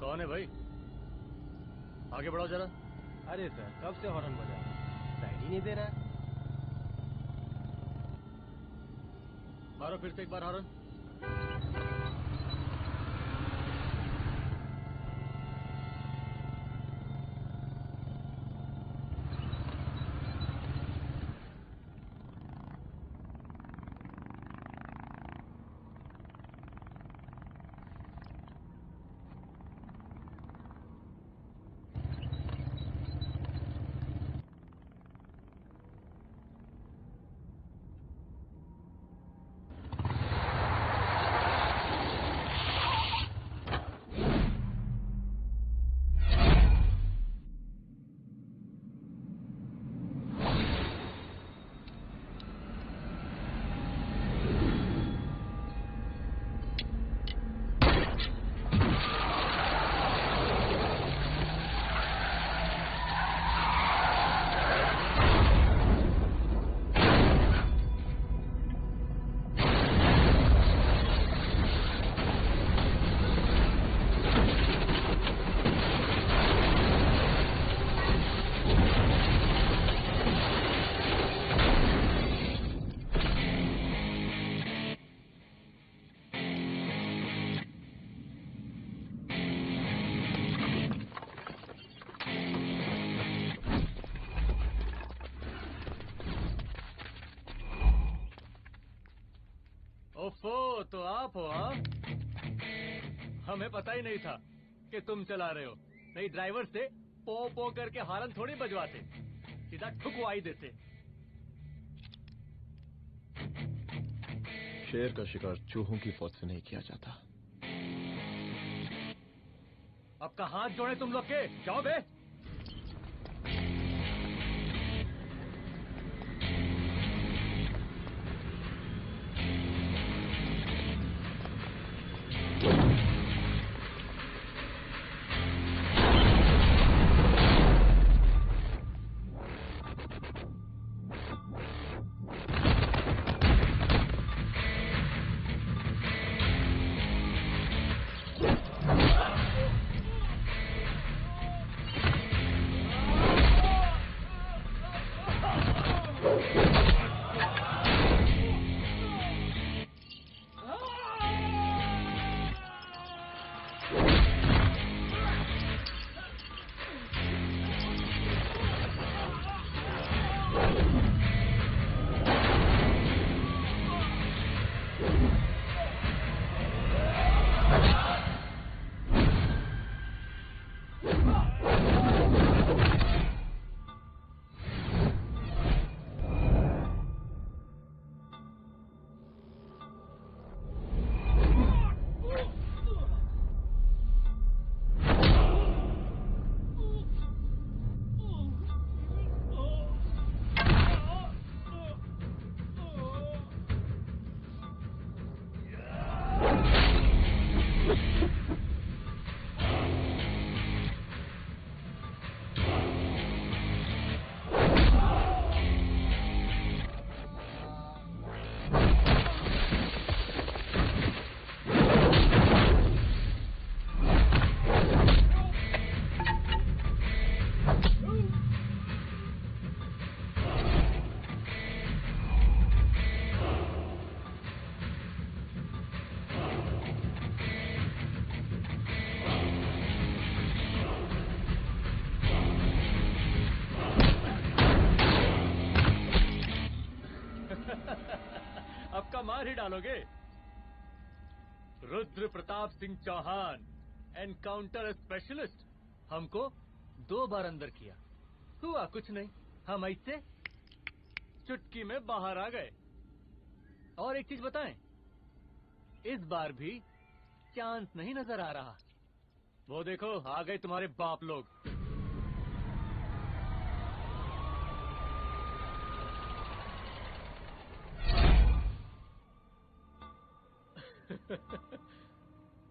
कौन है भाई? आगे बढ़ाओ जरा। अरे सर, कब से हॉर्न बजा रहा है, साइड ही नहीं दे रहा है। मारो फिर से एक बार हॉर्न। ओफो, तो आप हो? हाँ, हमें पता ही नहीं था कि तुम चला रहे हो। नहीं, ड्राइवर से पो पो करके हॉर्न थोड़ी बजवाते, सीधा ठुकवाई देते। शेर का शिकार चूहों की फौज से नहीं किया जाता। अब का हाथ जोड़े तुम लोग के, जाओ बे। अब का मार ही डालोगे? Rudra Pratap Singh Chauhan, encounter specialist. हमको 2 बार अंदर किया, हुआ कुछ नहीं। हम ऐसे चुटकी में बाहर आ गए। और एक चीज बताएं, इस बार भी चांस नहीं नजर आ रहा। वो देखो, आ गए तुम्हारे बाप लोग।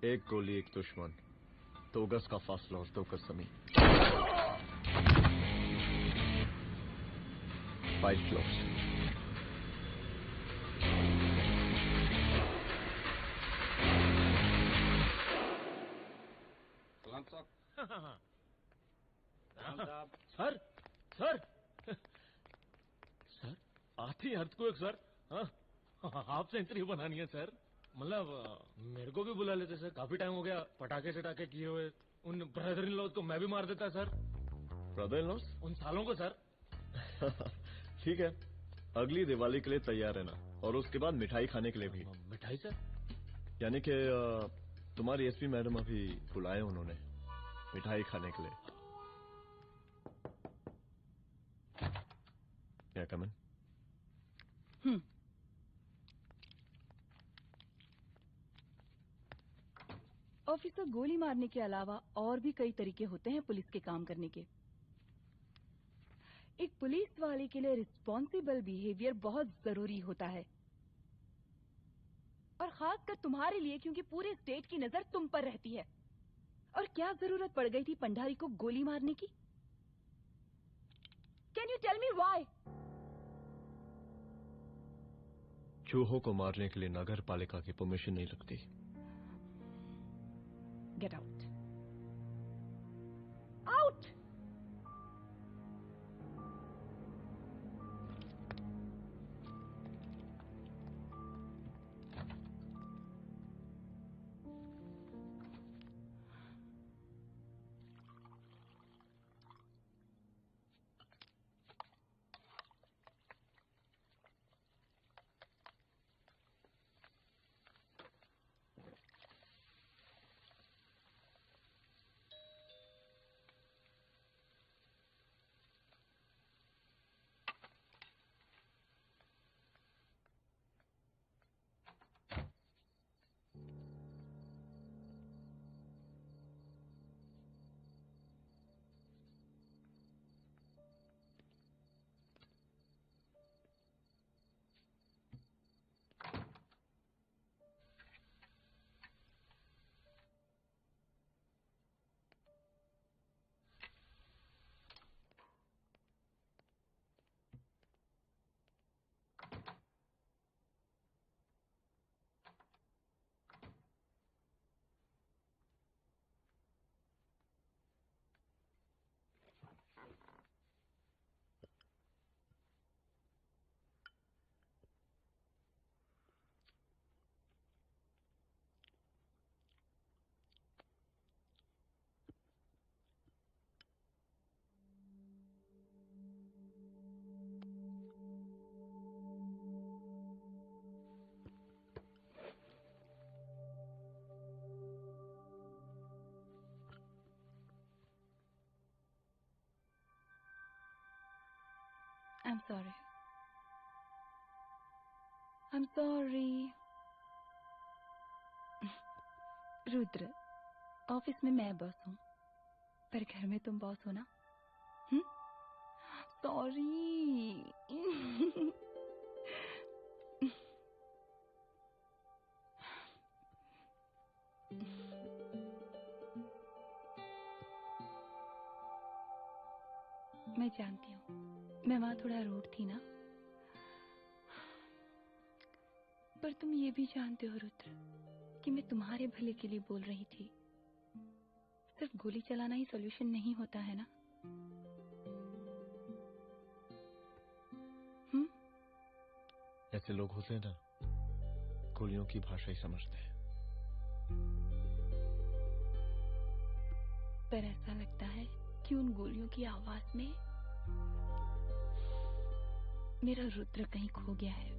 एक गोली एक दुश्मन, 2 गज का फासला और 2 गज जमीन। 5 क्लोज। राम साहब। राम साहब। सर सर सर आती अर्थक्वेक सर। हाँ हाफ सेंचुरी बनानी है सर। मतलब मेरे को भी बुला लेते सर, काफी टाइम हो गया पटाखे चटाखे किए हुए। उन ब्रदर इन लॉज को मैं भी मार देता सर। Brother in loss? उन सालों को सर। ठीक है, अगली दिवाली के लिए तैयार रहना, और उसके बाद मिठाई खाने के लिए भी। मिठाई सर? यानी कि तुम्हारी एसपी मैडम अभी बुलाए उन्होंने मिठाई खाने के लिए। क्या कमन? ऑफिसर, गोली मारने के अलावा और भी कई तरीके होते हैं पुलिस के काम करने के। एक पुलिस वाले के लिए रिस्पॉन्सिबल बिहेवियर बहुत जरूरी होता है, और खासकर तुम्हारे लिए, क्योंकि पूरे स्टेट की नजर तुम पर रहती है। और क्या जरूरत पड़ गई थी पंडारी को गोली मारने की? Can you tell me why? चूहों को मारने के लिए नगर पालिका की परमिशन नहीं लगती। Get out. Out. I'm sorry. I'm sorry. Rudra, office में मैं बॉस हूँ, पर घर में तुम बॉस हो ना? सॉरी। मैं जानती हूँ, मैं वहां थोड़ा रूड थी ना, पर तुम ये भी जानते हो रुद्र कि मैं तुम्हारे भले के लिए बोल रही थी। सिर्फ गोली चलाना ही सॉल्यूशन नहीं होता है ना? ऐसे लोग होते हैं ना, गोलियों की भाषा ही समझते हैं। पर ऐसा लगता है कि उन गोलियों की आवाज में मेरा रुद्र कहीं खो गया है।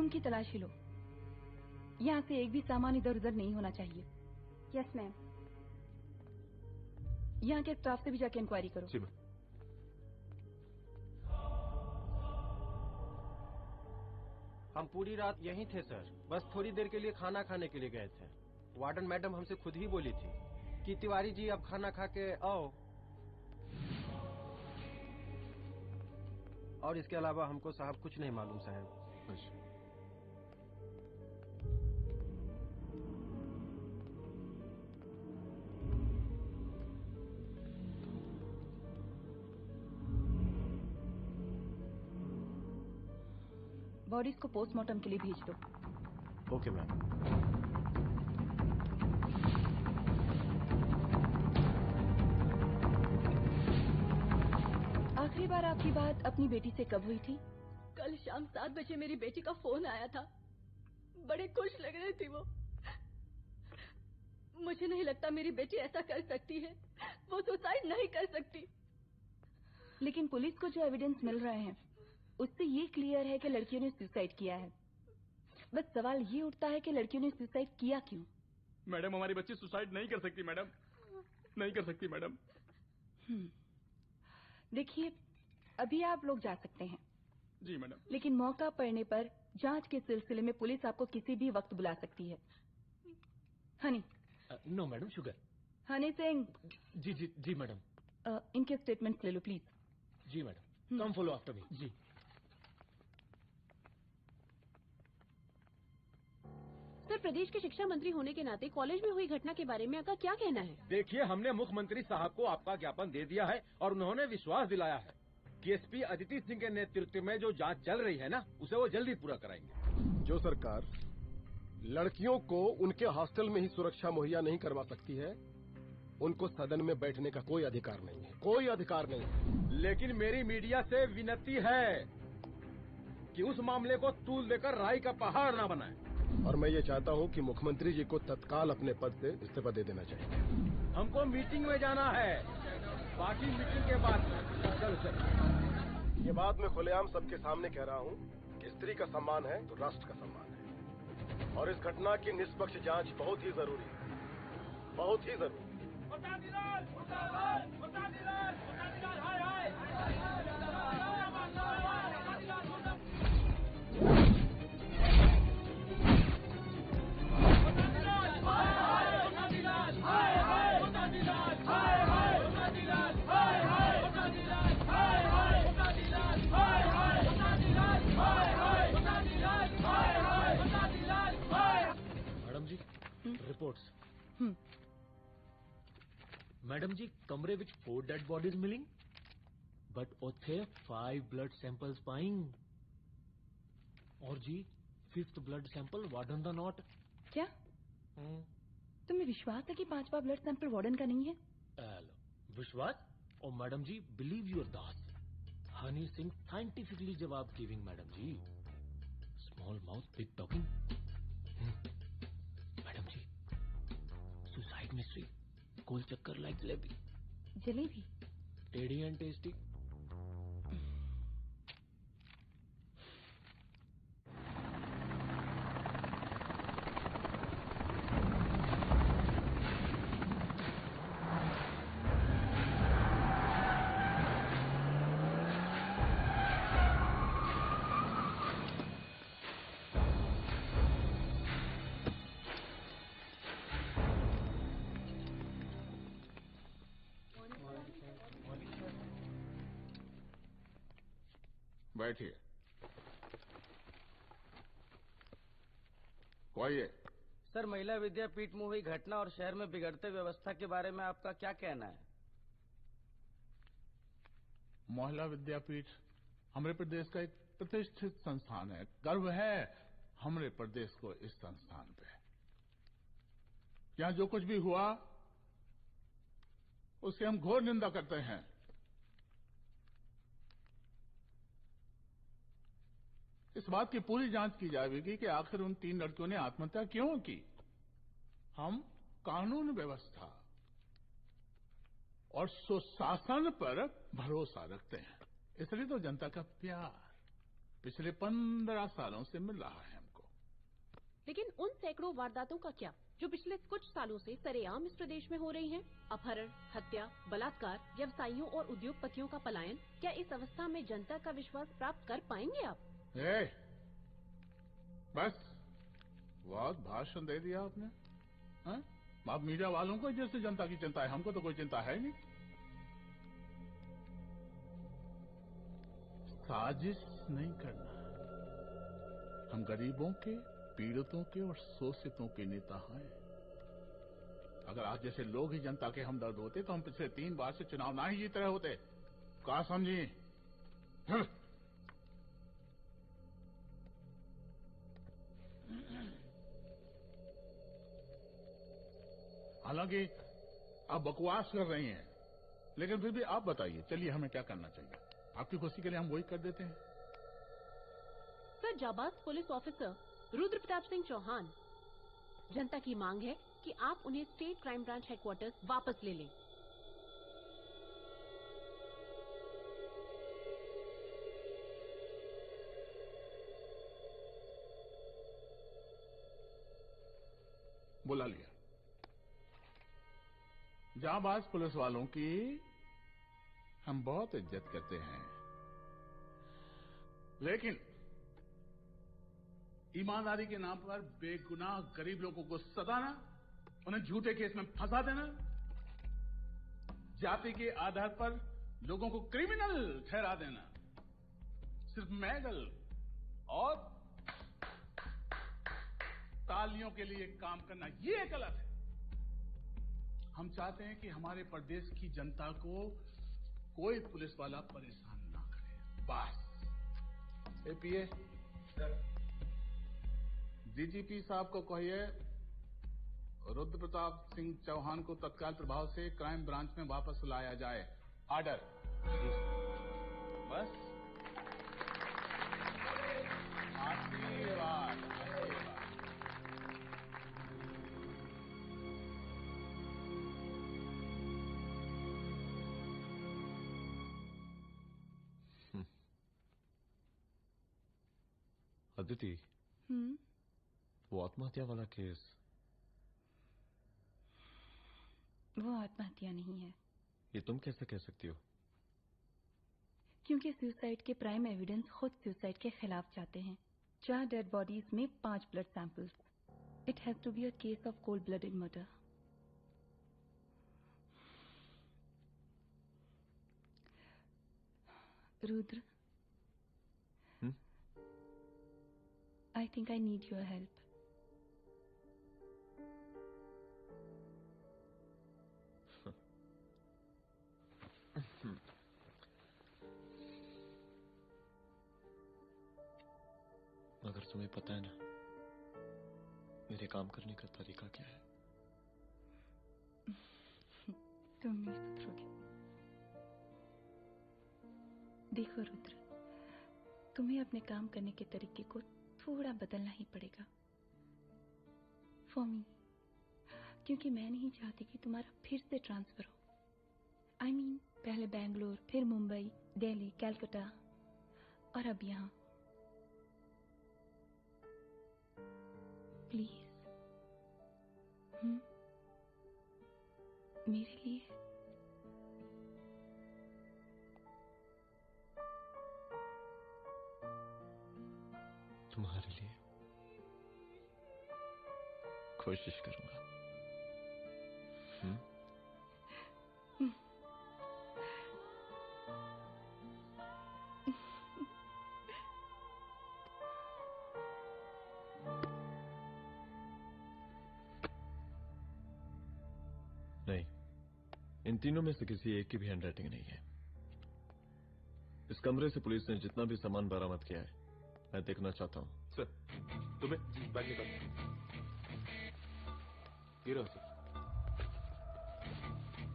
रूम की तलाशी लो। यहाँ से एक भी सामान इधर उधर नहीं होना चाहिए। Yes ma'am. यहाँ के स्टाफ से भी जाके इंक्वायरी करो। जी मैम। हम पूरी रात यहीं थे सर, बस थोड़ी देर के लिए खाना खाने के लिए गए थे। वार्डन मैडम हमसे खुद ही बोली थी कि तिवारी जी अब खाना खा के आओ, और इसके अलावा हमको साहब कुछ नहीं मालूम साहब। अच्छा। बॉडीज को पोस्टमार्टम के लिए भेज दो। Okay ma'am. आखिरी बार आपकी बात अपनी बेटी से कब हुई थी? कल शाम 7 बजे मेरी बेटी का फोन आया था। बड़े खुश लग रही थी वो। मुझे नहीं लगता मेरी बेटी ऐसा कर सकती है। वो सुसाइड नहीं कर सकती। लेकिन पुलिस को जो एविडेंस मिल रहे हैं उससे ये क्लियर है कि लड़कियों ने सुसाइड किया है। बस सवाल ये उठता है कि लड़कियों ने सुसाइड किया क्यों? मैडम, हमारी बच्ची सुसाइड नहीं कर सकती मैडम, नहीं कर सकती मैडम। देखिए, अभी आप लोग जा सकते हैं। जी मैडम। लेकिन मौका पड़ने पर जांच के सिलसिले में पुलिस आपको किसी भी वक्त बुला सकती है। Honey. No madam, sugar. Honey Singh. जी जी जी मैडम। इनके स्टेटमेंट्स ले लो प्लीज। जी madam, come follow after me. जी। सर, प्रदेश के शिक्षा मंत्री होने के नाते कॉलेज में हुई घटना के बारे में आपका क्या कहना है? देखिए, हमने मुख्यमंत्री साहब को आपका ज्ञापन दे दिया है और उन्होंने विश्वास दिलाया है कि एसपी अदिति सिंह के नेतृत्व में जो जांच चल रही है ना, उसे वो जल्दी पूरा कराएंगे। जो सरकार लड़कियों को उनके हॉस्टल में ही सुरक्षा मुहैया नहीं करवा सकती है, उनको सदन में बैठने का कोई अधिकार नहीं है, कोई अधिकार नहीं है। लेकिन मेरी मीडिया से विनती है कि उस मामले को तूल देकर राई का पहाड़ ना बनाए। और मैं ये चाहता हूँ कि मुख्यमंत्री जी को तत्काल अपने पद से इस्तीफा दे देना चाहिए। हमको मीटिंग में जाना है, बाकी मीटिंग के बाद। चल। ये बात मैं खुलेआम सबके सामने कह रहा हूँ कि स्त्री का सम्मान है तो राष्ट्र का सम्मान है, और इस घटना की निष्पक्ष जांच बहुत ही जरूरी है, बहुत ही जरूरी। मैडम जी, रिपोर्ट्स। मैडम जी, कमरे विच 4 डेड बॉडीज मिलिंग, बट उथे 5 ब्लड सैंपल्स पाइंग। और जी 5th ब्लड सैंपल वार्डन दा नॉट। क्या तुम्हें विश्वास है कि 5वां ब्लड सैंपल वार्डन का नहीं है? विश्वास? और मैडम जी, बिलीव योर दास, हनी सिंह साइंटिफिकली जवाब गिविंग। मैडम जी, small mouth big talking. Madam जी, सुसाइड मिस्ट्री, गोल चक्कर लाइक जलेबी। जलेबी? टेढ़ी एंड टेस्टी। बैठिए। कोई सर, महिला विद्यापीठ में हुई घटना और शहर में बिगड़ते व्यवस्था के बारे में आपका क्या कहना है? महिला विद्यापीठ हमारे प्रदेश का एक प्रतिष्ठित संस्थान है। गर्व है हमारे प्रदेश को इस संस्थान पे। यहाँ जो कुछ भी हुआ उसकी हम घोर निंदा करते हैं। इस बात की पूरी जांच की जाएगी कि आखिर उन 3 लड़कियों ने आत्महत्या क्यों की। हम कानून व्यवस्था और सुशासन पर भरोसा रखते हैं, इसलिए तो जनता का प्यार। पिछले 15 सालों से मिल रहा है हमको। लेकिन उन सैकड़ों वारदातों का क्या जो पिछले कुछ सालों से सरेआम इस प्रदेश में हो रही हैं? अपहरण, हत्या, बलात्कार, व्यवसायियों और उद्योगपतियों का पलायन। क्या इस अवस्था में जनता का विश्वास प्राप्त कर पाएंगे आप? बस बहुत भाषण दे दिया आपने। हाँ? आप मीडिया वालों को जैसे जनता की चिंता है, हमको तो कोई चिंता है नहीं। साजिश नहीं करना। हम गरीबों के, पीड़ितों के और शोषितों के नेता हैं। अगर आज जैसे लोग ही जनता के हमदर्द होते तो हम पिछले 3 बार से चुनाव ना ही जीत रहे होते। क्या समझिए? हालांकि आप बकवास कर रही हैं, लेकिन फिर भी आप बताइए, चलिए हमें क्या करना चाहिए? आपकी खुशी के लिए हम वही कर देते हैं। सर, जाबाज पुलिस ऑफिसर रुद्र प्रताप सिंह चौहान, जनता की मांग है कि आप उन्हें स्टेट क्राइम ब्रांच हेडक्वार्टर्स वापस ले लें। बुला लिया। जाबाज पुलिस वालों की हम बहुत इज्जत करते हैं, लेकिन ईमानदारी के नाम पर बेगुनाह गरीब लोगों को सताना, उन्हें झूठे केस में फंसा देना, जाति के आधार पर लोगों को क्रिमिनल ठहरा देना, सिर्फ मैगल और तालियों के लिए काम करना, ये गलत है। हम चाहते हैं कि हमारे प्रदेश की जनता को कोई पुलिस वाला परेशान ना करे। बस। एपीए डीजीपी साहब को कहिए रुद्र प्रताप सिंह चौहान को तत्काल प्रभाव से क्राइम ब्रांच में वापस लाया जाए। ऑर्डर। बस। आशीर्वाद। अदिति, वो आत्महत्या वाला केस, वो आत्महत्या नहीं है। ये तुम कैसे कह सकती हो? क्योंकि सुसाइड के प्राइम एविडेंस खुद सुसाइड के खिलाफ जाते हैं। 4 डेड बॉडीज में 5 blood samples. It has to be a case of cold blooded murder. Rudra, I think I need your help. मगर तुम्हें पता है ना मेरे काम करने का तरीका क्या है? तुम नहीं सुधरोगे। देखो रुद्र, तुम्हें अपने काम करने के तरीके को थोड़ा बदलना ही पड़ेगा। फॉर मी, क्योंकि मैं नहीं चाहती कि तुम्हारा फिर से ट्रांसफर हो। I mean, पहले बेंगलोर, फिर मुंबई, दिल्ली, कलकत्ता और अब यहाँ। प्लीज, मेरे लिए। तुम्हारे लिए कोशिश करूंगा। नहीं, इन तीनों में से किसी एक की भी हैंडराइटिंग नहीं है। इस कमरे से पुलिस ने जितना भी सामान बरामद किया है, मैं देखना चाहता हूँ। सर, तुम्हें बैग निकाल। ये रहा सर।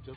जब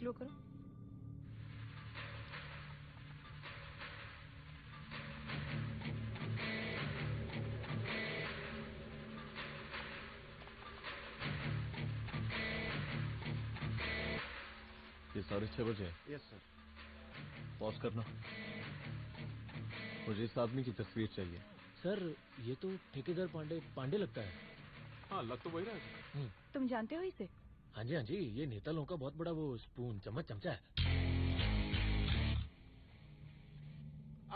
स्लो करो। ये 6:30 बजे है। Yes sir. पॉज करना। मुझे इस आदमी की तस्वीर चाहिए। सर ये तो ठेकेदार पांडे लगता है। हाँ लग तो वही रहा है। तुम जानते हो इसे? हाँ जी, ये नेता लोगों का बहुत बड़ा वो स्पून चमचा है।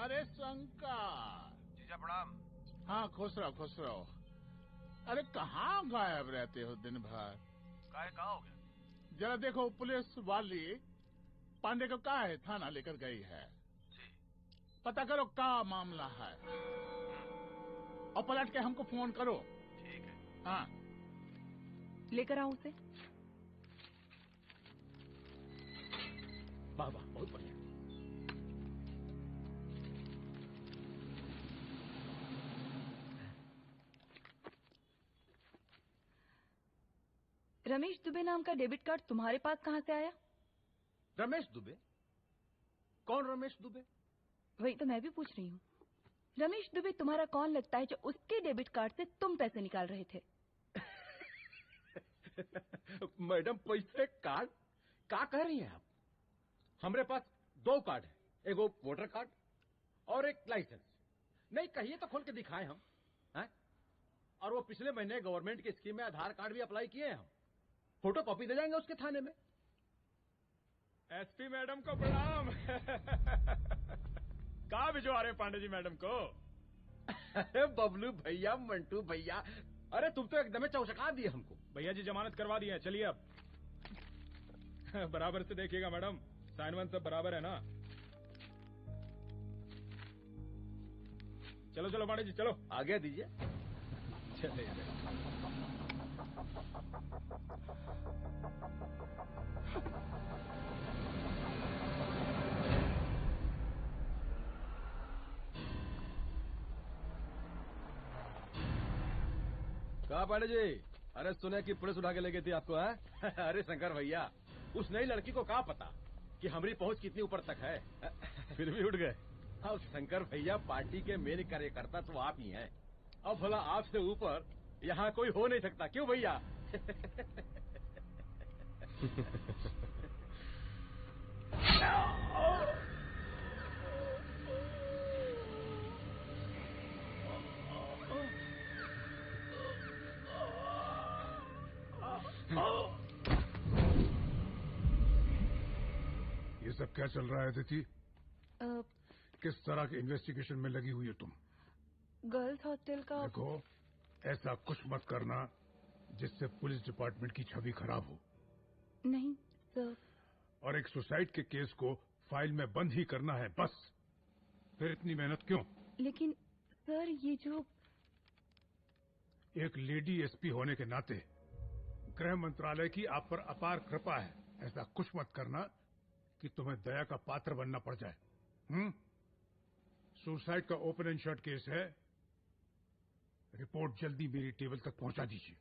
अरे शंकर। जीजा प्रणाम। हाँ खुश रहो। अरे कहाँ गायब रहते हो दिन भर? कहाँ हो गया? जरा देखो पुलिस वाली पांडे को कहा है थाना लेकर गई है। जी। पता करो क्या मामला है और पलट के हमको फोन करो। ठीक है। हाँ लेकर आओ उसे। वाह बहुत बढ़िया। रमेश दुबे नाम का डेबिट कार्ड तुम्हारे पास कहाँ से आया? रमेश दुबे? कौन रमेश दुबे? वही तो मैं भी पूछ रही हूँ। रमेश दुबे तुम्हारा कौन लगता है जो उसके डेबिट कार्ड से तुम पैसे निकाल रहे थे? मैडम पैसे कार्ड क्या कह रही हैं आप? हमारे पास 2 कार्ड है, एक वो वोटर कार्ड और एक लाइसेंस। नहीं कहिए तो खोल के दिखाएं हम हैं? और वो पिछले महीने गवर्नमेंट की स्कीम में आधार कार्ड भी अप्लाई किए हैं हम। फोटो कॉपी दे जाएंगे उसके थाने में। एसपी मैडम को प्रणाम। कहाँ भिजवा रहे पांडे जी मैडम को? अरे बबलू भैया, मंटू भैया, अरे तुम तो एकदम चौचका दिए हमको। भैया जी जमानत करवा दिए हैं, चलिए अब। बराबर से देखिएगा मैडम, साइन वन सब बराबर है ना? चलो पांडे जी चलो आगे दीजिए। चले कहा पांडे जी? अरे सुने कि पुलिस उठा के ले गई थी आपको है? अरे शंकर भैया, उस नई लड़की को क्या पता कि हमारी पहुंच कितनी ऊपर तक है। फिर भी उठ गए। अब शंकर भैया पार्टी के मेन कार्यकर्ता तो आप ही हैं। अब भला आपसे ऊपर यहाँ कोई हो नहीं सकता, क्यों भैया? ये सब क्या चल रहा है अदिति? किस तरह के इन्वेस्टिगेशन में लगी हुई है तुम? गर्ल्स हॉस्टल का। देखो, ऐसा कुछ मत करना जिससे पुलिस डिपार्टमेंट की छवि खराब हो। नहीं सर। और एक सुसाइड के केस को फाइल में बंद ही करना है बस। फिर इतनी मेहनत क्यों? लेकिन सर ये जो एक लेडी एसपी होने के नाते गृह मंत्रालय की आप पर अपार कृपा है। ऐसा कुछ मत करना कि तुम्हें दया का पात्र बनना पड़ जाए। सुसाइड का ओपन एंड शट केस है। रिपोर्ट जल्दी मेरी टेबल तक पहुंचा दीजिए।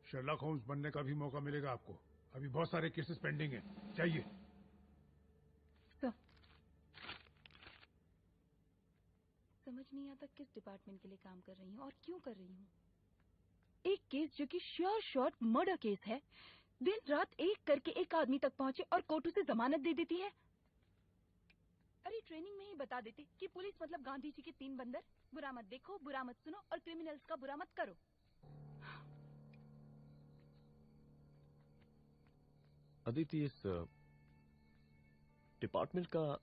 शर्लॉक होम्स बनने का भी मौका मिलेगा आपको। अभी बहुत सारे केसेस पेंडिंग हैं। चाहिए। समझ नहीं आता किस डिपार्टमेंट के लिए काम कर रही हूँ और क्यों कर रही हूँ। एक केस जो कि श्योर शॉट मर्डर केस है, दिन रात एक करके एक आदमी तक पहुंचे और कोर्ट उसे जमानत दे देती है। अरे ट्रेनिंग में ही बता देते कि पुलिस मतलब गांधी जी के 3 बंदर, बुरा मत देखो, बुरा मत सुनो और क्रिमिनल्स का बुरा मत करो। अदिति, इस डिपार्टमेंट का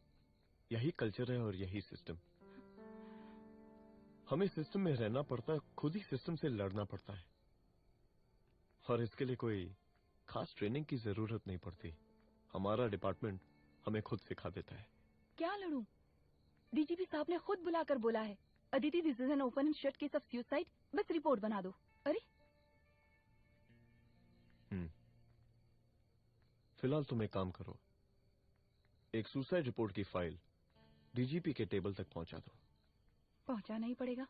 यही कल्चर है और यही सिस्टम। हमें सिस्टम में रहना पड़ता है, खुद ही सिस्टम से लड़ना पड़ता है, और इसके लिए कोई खास ट्रेनिंग की जरूरत नहीं पड़ती। हमारा डिपार्टमेंट हमें खुद सिखा देता है। क्या लड़ूं? डीजीपी साहब ने खुद बुलाकर बोला है, Aditi this is an open and shut case of suicide, बस रिपोर्ट बना दो। अरे फिलहाल तुम एक काम करो, एक सुसाइड रिपोर्ट की फाइल डीजीपी के टेबल तक पहुंचा दो। पहुंचाना ही पड़ेगा।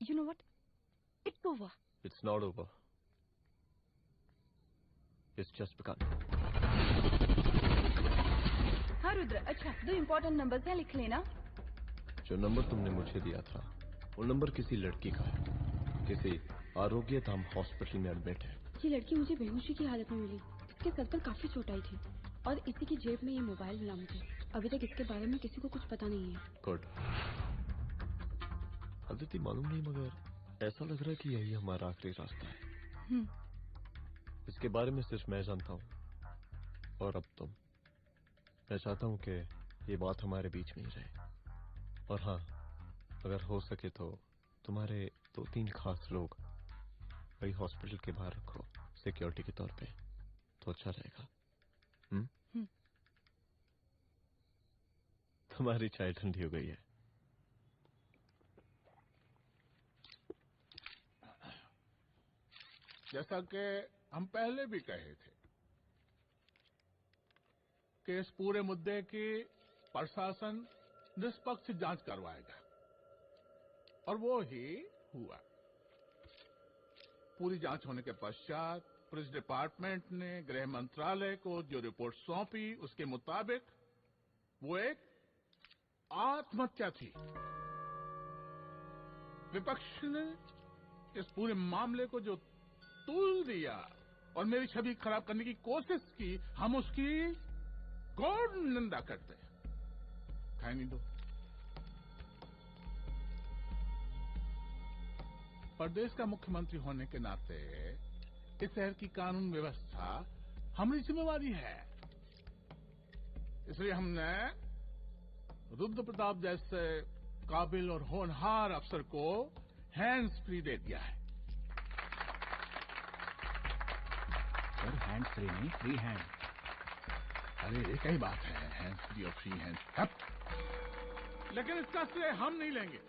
You know what, it's over. It's not over. Is just began. हाँ रुद्र, अच्छा 2 इम्पोर्टेंट नंबर्स हैं, लिख लेना। जो नंबर तुमने मुझे दिया था वो नंबर किसी लड़की का है, किसी आरोग्य धाम हॉस्पिटल में एडमिट है। ये लड़की मुझे बेहोशी की हालत में मिली। इसके सर पर काफी चोट आई थी और इसी की जेब में ये मोबाइल मिला मुझे। अभी तक इसके बारे में किसी को कुछ पता नहीं है। गुड। अदिति मालूम नहीं, मगर ऐसा लग रहा है कि यही हमारा आखिरी रास्ता है। इसके बारे में सिर्फ मैं जानता हूँ और अब तुम। मैं चाहता हूँ कि ये बात हमारे बीच में ही रहे। और हाँ, अगर हो सके तो तुम्हारे 2-3 खास लोग वही हॉस्पिटल के बाहर रखो सिक्योरिटी के तौर पे, तो अच्छा रहेगा। तुम्हारी चाय ठंडी हो गई है। जैसा कि हम पहले भी कहे थे कि इस पूरे मुद्दे की प्रशासन निष्पक्ष जांच करवाएगा और वो ही हुआ। पूरी जांच होने के पश्चात पुलिस डिपार्टमेंट ने गृह मंत्रालय को जो रिपोर्ट सौंपी उसके मुताबिक वो एक आत्महत्या थी। विपक्ष ने इस पूरे मामले को जो तूल दिया और मेरी छवि खराब करने की कोशिश की, हम उसकी गौर निंदा करते हैं। खाए नहीं दो। प्रदेश का मुख्यमंत्री होने के नाते इस शहर की कानून व्यवस्था हमारी जिम्मेवारी है। इसलिए हमने रुद्र प्रताप जैसे काबिल और होनहार अफसर को हैंड्स फ्री दे दिया है। सर हैंड्स फ्री नहीं, फ्री हैंड। अरे एक ही बात है, हैंड्स फ्री और फ्री हैंड्स। लेकिन इसका श्रेय हम नहीं लेंगे।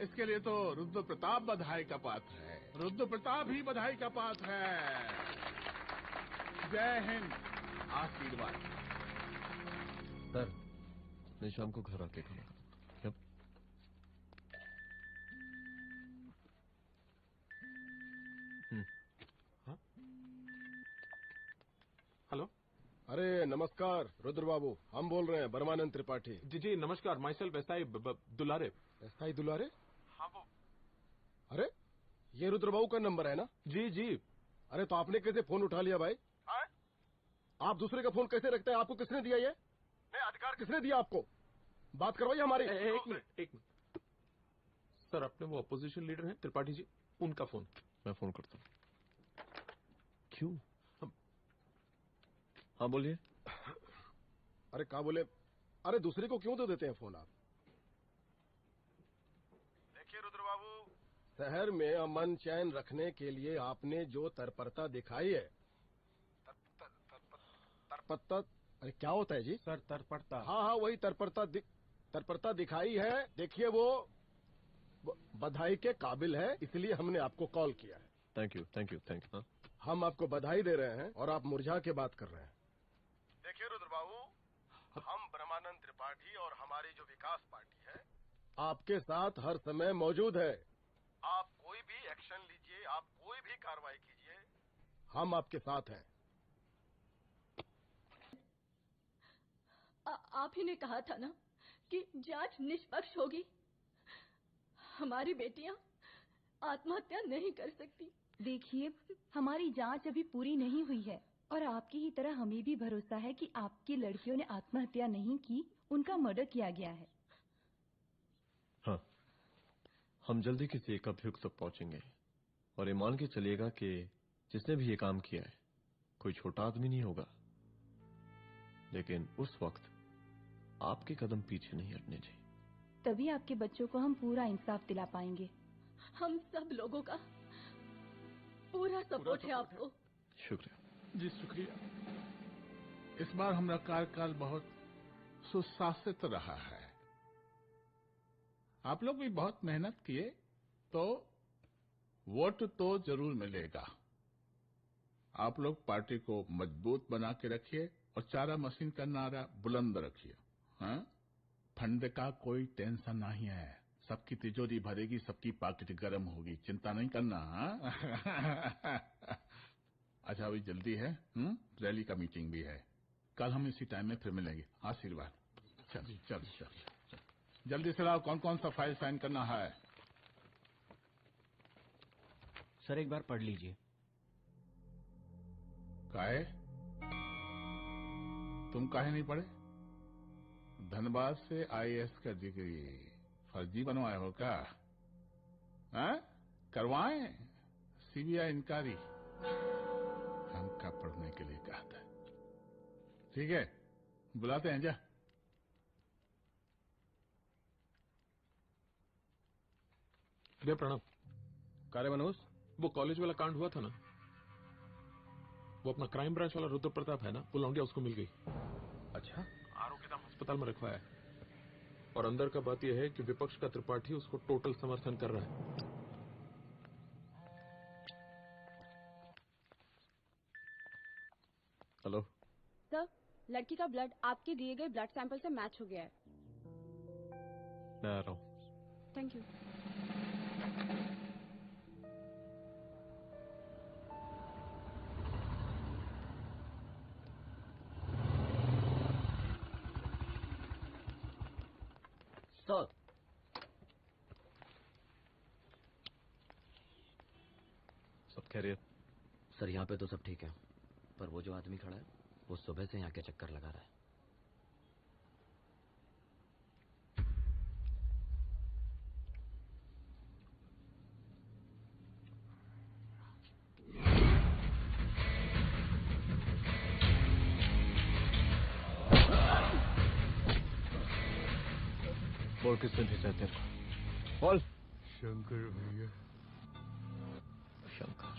इसके लिए तो रुद्र प्रताप बधाई का पात्र है। रुद्र प्रताप ही बधाई का पात्र है। जय हिंद। आशीर्वाद। सर मैं शाम को घर आके खाना खाऊंगा। हेलो। अरे नमस्कार रुद्र बाबू, हम बोल रहे हैं ब्रह्मानंद त्रिपाठी। जी जी नमस्कार, my self SI Dulare. SI दुलारे? हाँ वो। अरे ये रुद्र बाबू का नंबर है ना? जी जी। अरे तो आपने कैसे फोन उठा लिया भाई? आप दूसरे का फोन कैसे रखते हैं? आपको किसने दिया ये? नहीं, अधिकार किसने दिया आपको? बात करवाइए हमारी। एक मिनट। सर अपने वो अपोजिशन लीडर हैं त्रिपाठी जी, उनका फोन। मैं फोन करता हूँ। क्यों? हाँ बोलिए। अरे क्या बोले? अरे दूसरे को क्यों दे देते हैं फोन आप? देखिए रुद्र बाबू, शहर में अमन चैन रखने के लिए आपने जो तत्परता दिखाई है, तत्परता, अरे क्या होता है जी? सर तत्परता। हाँ वही तत्परता दिखाई है। देखिए वो बधाई के काबिल है, इसलिए हमने आपको कॉल किया है। Thank you. हम आपको बधाई दे रहे हैं और आप मुरझा के बात कर रहे हैं। देखिए रुद्र बाबू, हम ब्रह्मानंद त्रिपाठी और हमारी जो विकास पार्टी है आपके साथ हर समय मौजूद है। आप कोई भी एक्शन लीजिए, आप कोई भी कार्रवाई कीजिए, हम आपके साथ हैं। आप ही ने कहा था ना कि जांच निष्पक्ष होगी। हमारी बेटियां आत्महत्या नहीं कर सकती। देखिए, हमारी जांच अभी पूरी नहीं हुई है और आपकी ही तरह हमें भी भरोसा है कि आपकी लड़कियों ने आत्महत्या नहीं की, उनका मर्डर किया गया है। हाँ, हम जल्दी किसी एक अभियुक्त तक पहुंचेंगे और ये मान के चलिएगा कि जिसने भी ये काम किया है कोई छोटा आदमी नहीं होगा। लेकिन उस वक्त आपके कदम पीछे नहीं हटने चाहिए। तभी आपके बच्चों को हम पूरा इंसाफ दिला पाएंगे। हम सब लोगों का पूरा सपोर्ट है आपको। शुक्रिया। जी शुक्रिया। इस बार हमारा कार्यकाल बहुत सुशासित रहा है। आप लोग भी बहुत मेहनत किए तो वोट तो जरूर मिलेगा। आप लोग पार्टी को मजबूत बना के रखिए और चारा मशीन का नारा बुलंद रखिए। हाँ? फंड का कोई टेंशन नहीं है, सबकी तिजोरी भरेगी, सबकी पॉकेट गर्म होगी, चिंता नहीं करना। हाँ? अच्छा अभी जल्दी है, रैली का मीटिंग भी है। कल हम इसी टाइम में फिर मिलेंगे। आशीर्वाद। चल चल चल जल्दी से लाओ, कौन कौन सा फाइल साइन करना है। सर एक बार पढ़ लीजिए। काहे? तुम काहे नहीं पढ़े? धनबाद से आईएएस का डिग्री फर्जी बनवाए हो क्या? करवाएं सीबीआई इंक्वायरी। हमका पढ़ने के लिए कहा था। ठीक है, बुलाते हैं। जा भैया प्रणाम। कार्य मनोज, वो कॉलेज वाला कांड हुआ था ना, वो अपना क्राइम ब्रांच वाला रुद्र प्रताप है ना, वो लौंडिया उसको मिल गई। अच्छा, आरोग्यधाम अस्पताल में रखवाया है। और अंदर का बात यह है कि विपक्ष का त्रिपाठी उसको टोटल समर्थन कर रहा है। हेलो सर, लड़की का ब्लड आपके दिए गए ब्लड सैंपल से मैच हो गया है। मैं आ रहा हूँ। Thank you. सर, सब खैरियत? सर यहाँ पे तो सब ठीक है, पर वो जो आदमी खड़ा है वो सुबह से यहाँ के चक्कर लगा रहा है। बोल किसने भेजा है तेरे को? बोल। शंकर भैया। शंकर?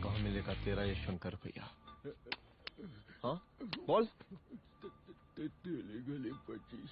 कहाँ मिलेगा तेरा ये शंकर भैया? हाँ बोल। गली 25।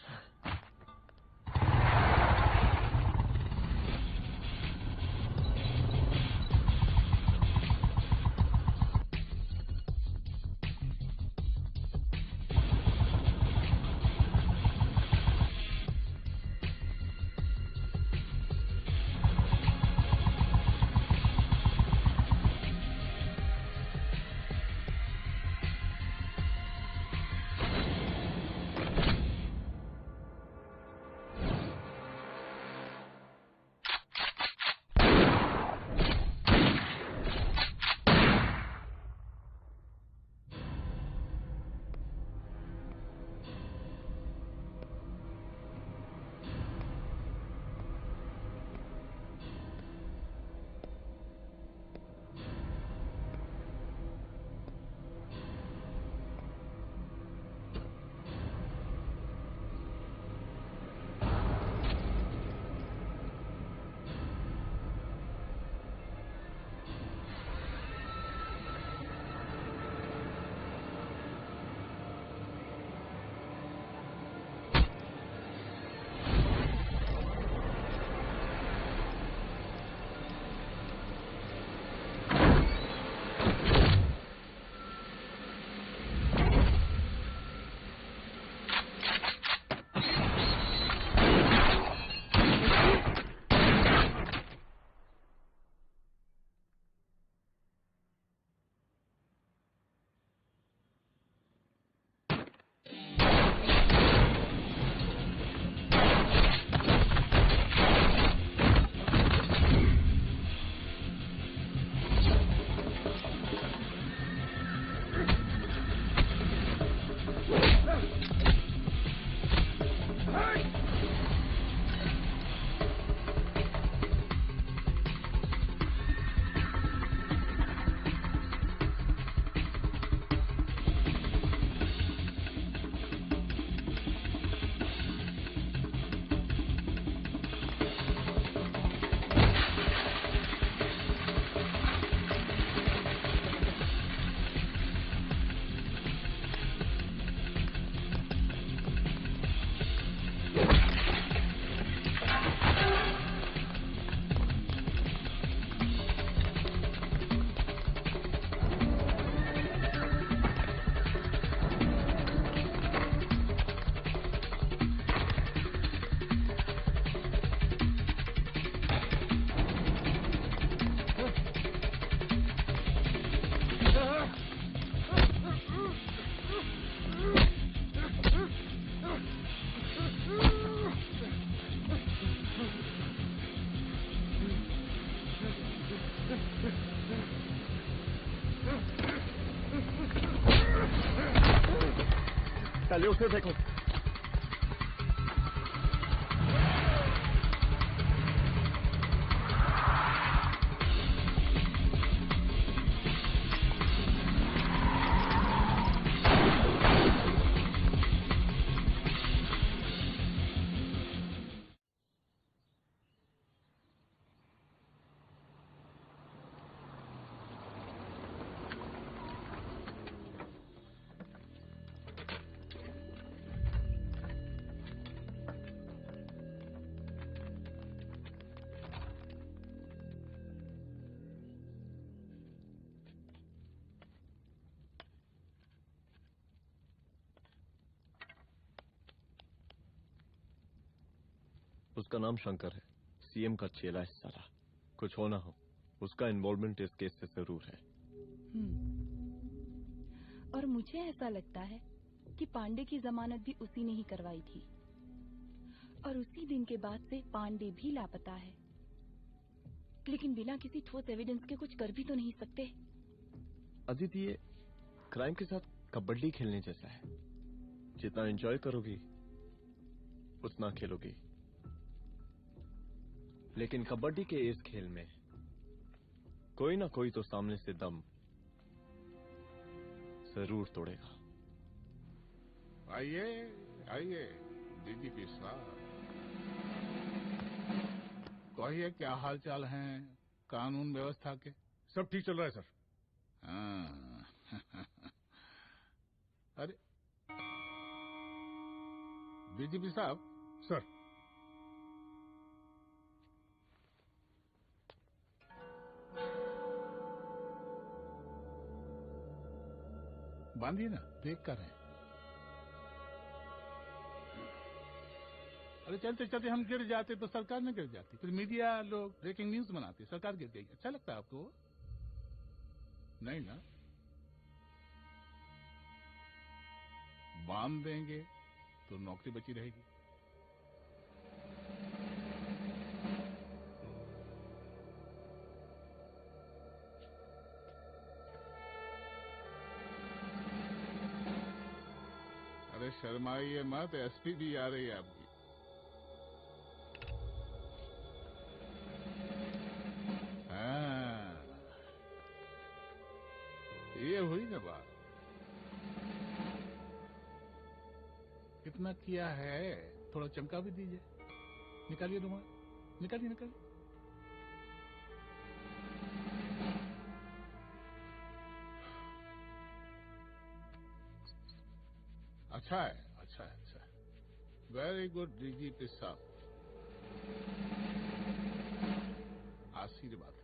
पहले उसे देखो। उसका नाम शंकर है, सीएम का चेला है साला। कुछ हो ना हो, उसका इन्वॉल्वमेंट इस केस से जरूर है। और मुझे ऐसा लगता है कि पांडे की जमानत भी उसी ने ही करवाई थी, और उसी दिन के बाद से पांडे भी लापता है। लेकिन बिना किसी ठोस एविडेंस के कुछ कर भी तो नहीं सकते। अदिति, ये क्राइम के साथ कबड्डी खेलने जैसा है। जितना एंजॉय करोगी उतना खेलोगी, लेकिन कबड्डी के इस खेल में कोई ना कोई तो सामने से दम जरूर तोड़ेगा। आइए आइए डीजीपी साहब, कहिए क्या हाल चाल हैं कानून व्यवस्था के? सब ठीक चल रहा है सर। हाँ। अरे डीजीपी साहब। सर। बांधिए ना, देख कर हैं। अरे चलते चलते हम गिर जाते तो सरकार न गिर जाती, फिर मीडिया लोग ब्रेकिंग न्यूज बनाते, सरकार गिर गई। अच्छा लगता है आपको? नहीं ना? बांध देंगे तो नौकरी बची रहेगी। अरे शर्माइए मत, एसपी भी आ रही है आपकी। हाँ, ये हुई ना बात। कितना किया है, थोड़ा चमका भी दीजिए। निकालिए रुमाल, निकालिए निकालिए। अच्छा है, अच्छा है, अच्छा है। वेरी गुड डीजीपी साहब, आशीर्वाद।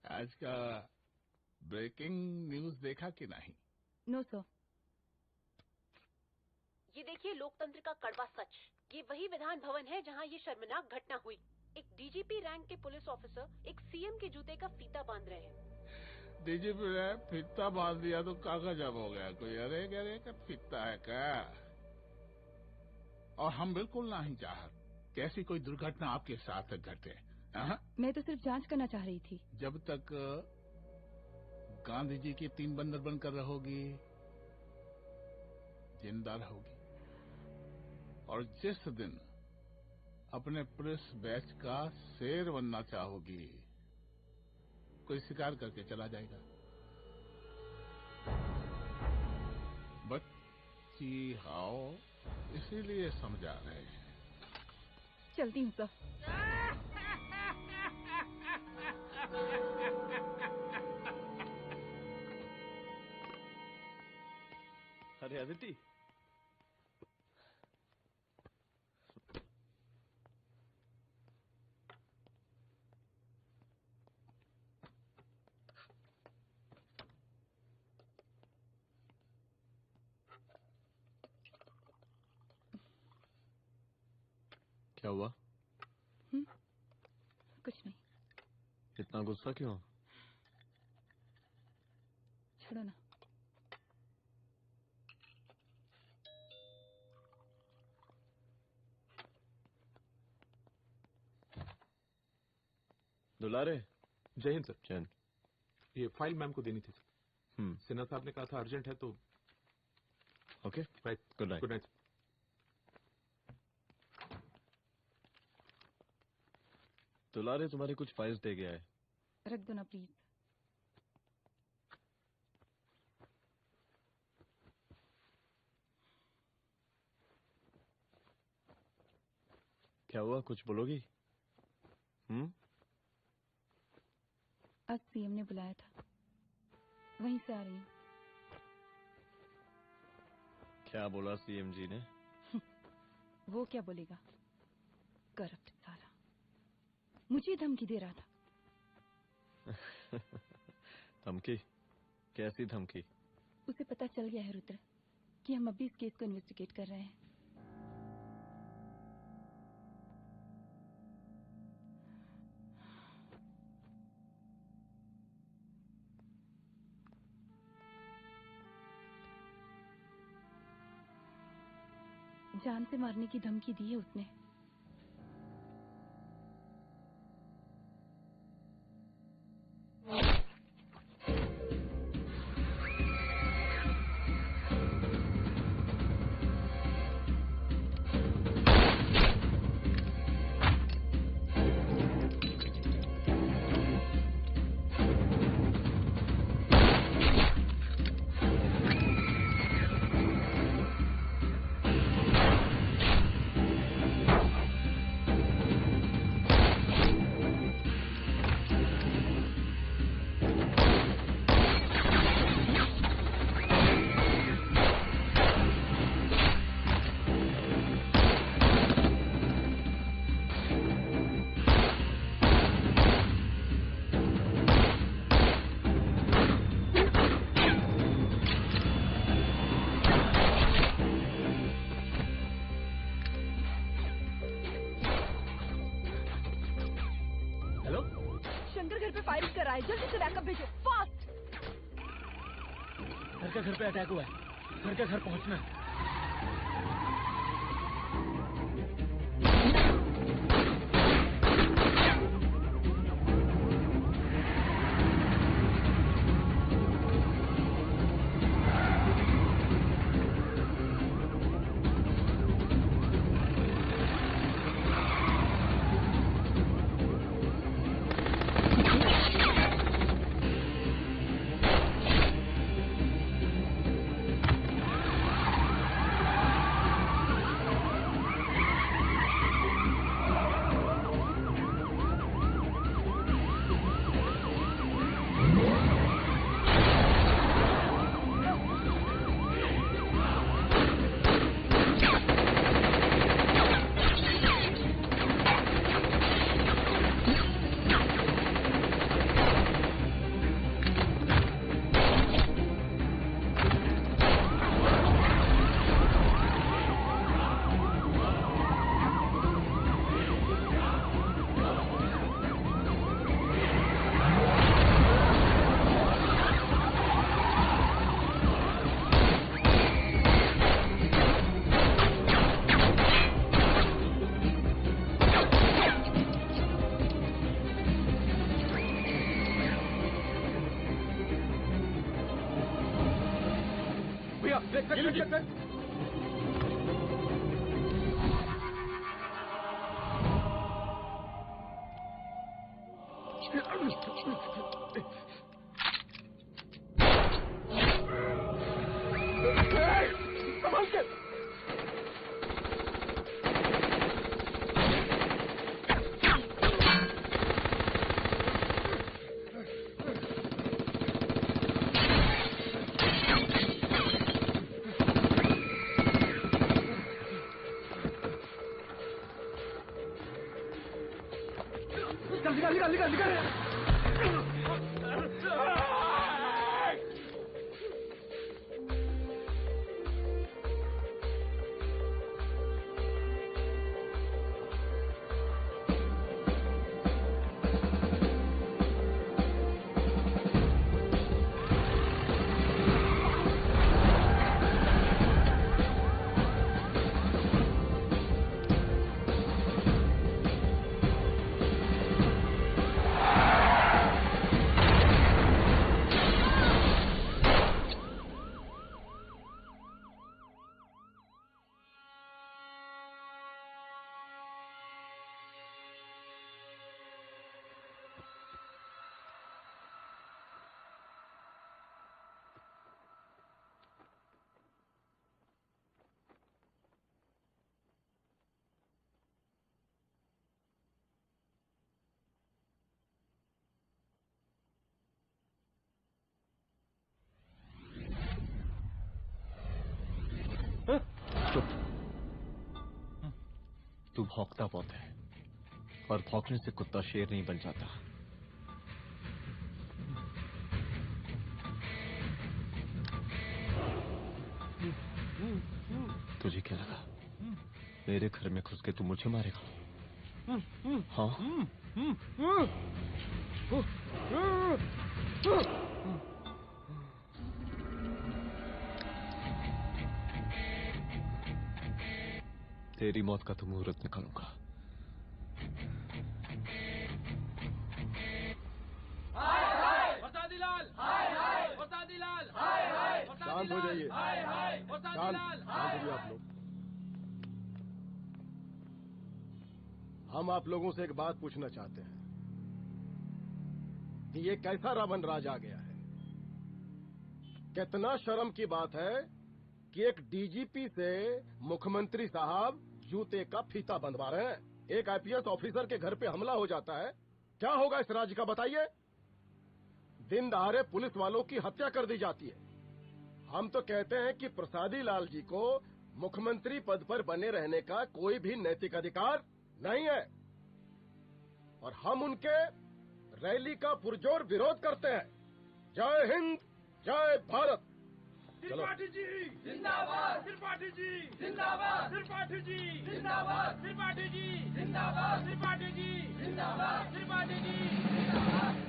आज का ब्रेकिंग न्यूज देखा कि नहीं? No sir. ये देखिए लोकतंत्र का कड़वा सच। ये वही विधान भवन है जहाँ ये शर्मनाक घटना हुई। एक डीजीपी रैंक के पुलिस ऑफिसर एक सीएम के जूते का फीता बांध रहे हैं। डीजीपी ने फीता बांध दिया तो कागज अब हो गया कोई? अरे गरे का फीता है क्या? और हम बिल्कुल नहीं चाहते कैसी कोई दुर्घटना आपके साथ घटे। मैं तो सिर्फ जांच करना चाह रही थी। जब तक गांधी जी की 3 बंदर बनकर रहोगी, जिंदा रहोगी। और जिस दिन अपने पुलिस बैच का शेर बनना चाहोगी, कोई शिकार करके चला जाएगा। बच्ची हाओ, इसीलिए समझा रहे हैं। चलती हूँ सर। अरे अदिति, क्या हुआ? कुछ नहीं। इतना गुस्सा क्यों? छोड़ो ना। दुलारे। जय हिंद सर। जय हिंद। ये फाइल मैम को देनी थी सर। सिन्हा साहब ने कहा था अर्जेंट है तो। Okay right. Good night. Good night. दुलारे तुम्हारी कुछ फाइल्स दे गया है। रख दो ना प्लीज। क्या हुआ, कुछ बोलोगी? आज सीएम ने बुलाया था, वहीं से आ रही हूँ। क्या बोला सीएम जी ने? वो क्या बोलेगा, करप्ट साला, मुझे धमकी दे रहा था। धमकी? कैसी धमकी? उसे पता चल गया है रुद्र कि हम अभी इस केस को इन्वेस्टिगेट कर रहे हैं। जान से मारने की धमकी दी है उसने। जल्दी से बैकअप भेजो, फास्ट। घर पे अटैक हुआ है, घर पहुंचना है। चुप। तू भौंकता बहुत है और भौंकने से कुत्ता शेर नहीं बन जाता। तुझे क्या लगा मेरे घर में घुस के तू मुझे मारेगा? हाँ? तेरी मौत का तो मुहूर्त निकालूंगा। शांत हो जाइए। शांत होइए आप लोग। हम आप लोगों से एक बात पूछना चाहते हैं कि ये कैसा रावण राज आ गया है? कितना शर्म की बात है कि एक डीजीपी से मुख्यमंत्री साहब जूते का फीता बंधवा रहे हैं। एक आईपीएस ऑफिसर के घर पे हमला हो जाता है, क्या होगा इस राज्य का बताइए? दिन दहाड़े पुलिस वालों की हत्या कर दी जाती है। हम तो कहते हैं कि प्रसादी लाल जी को मुख्यमंत्री पद पर बने रहने का कोई भी नैतिक अधिकार नहीं है और हम उनके रैली का पुरजोर विरोध करते हैं। जय हिंद, जय भारत। त्रिपाठी जी जिंदाबाद, त्रिपाठी जी जिंदाबाद, त्रिपाठी जी जिंदाबाद, त्रिपाठी जी जिंदाबाद, त्रिपाठी जी जिंदाबाद, त्रिपाठी जी जिंदाबाद।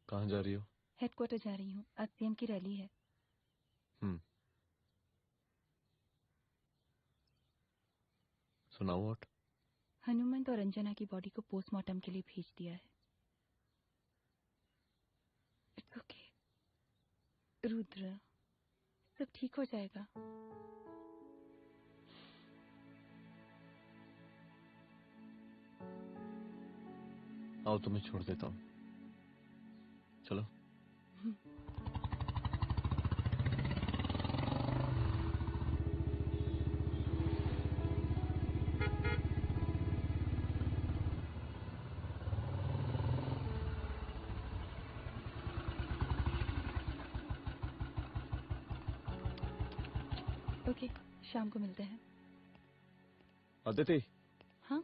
कहाँ जा रही हो? हेडक्वार्टर जा रही हूँ, आज सीएम की रैली है। सुनाओ। व्हाट? हनुमंत और अंजना की बॉडी को पोस्टमार्टम के लिए भेज दिया है। इट्स ओके रुद्र, सब ठीक हो जाएगा। आओ तुम्हें छोड़ देता हूँ, चलो। ओके, शाम को मिलते हैं। अदिति। हाँ?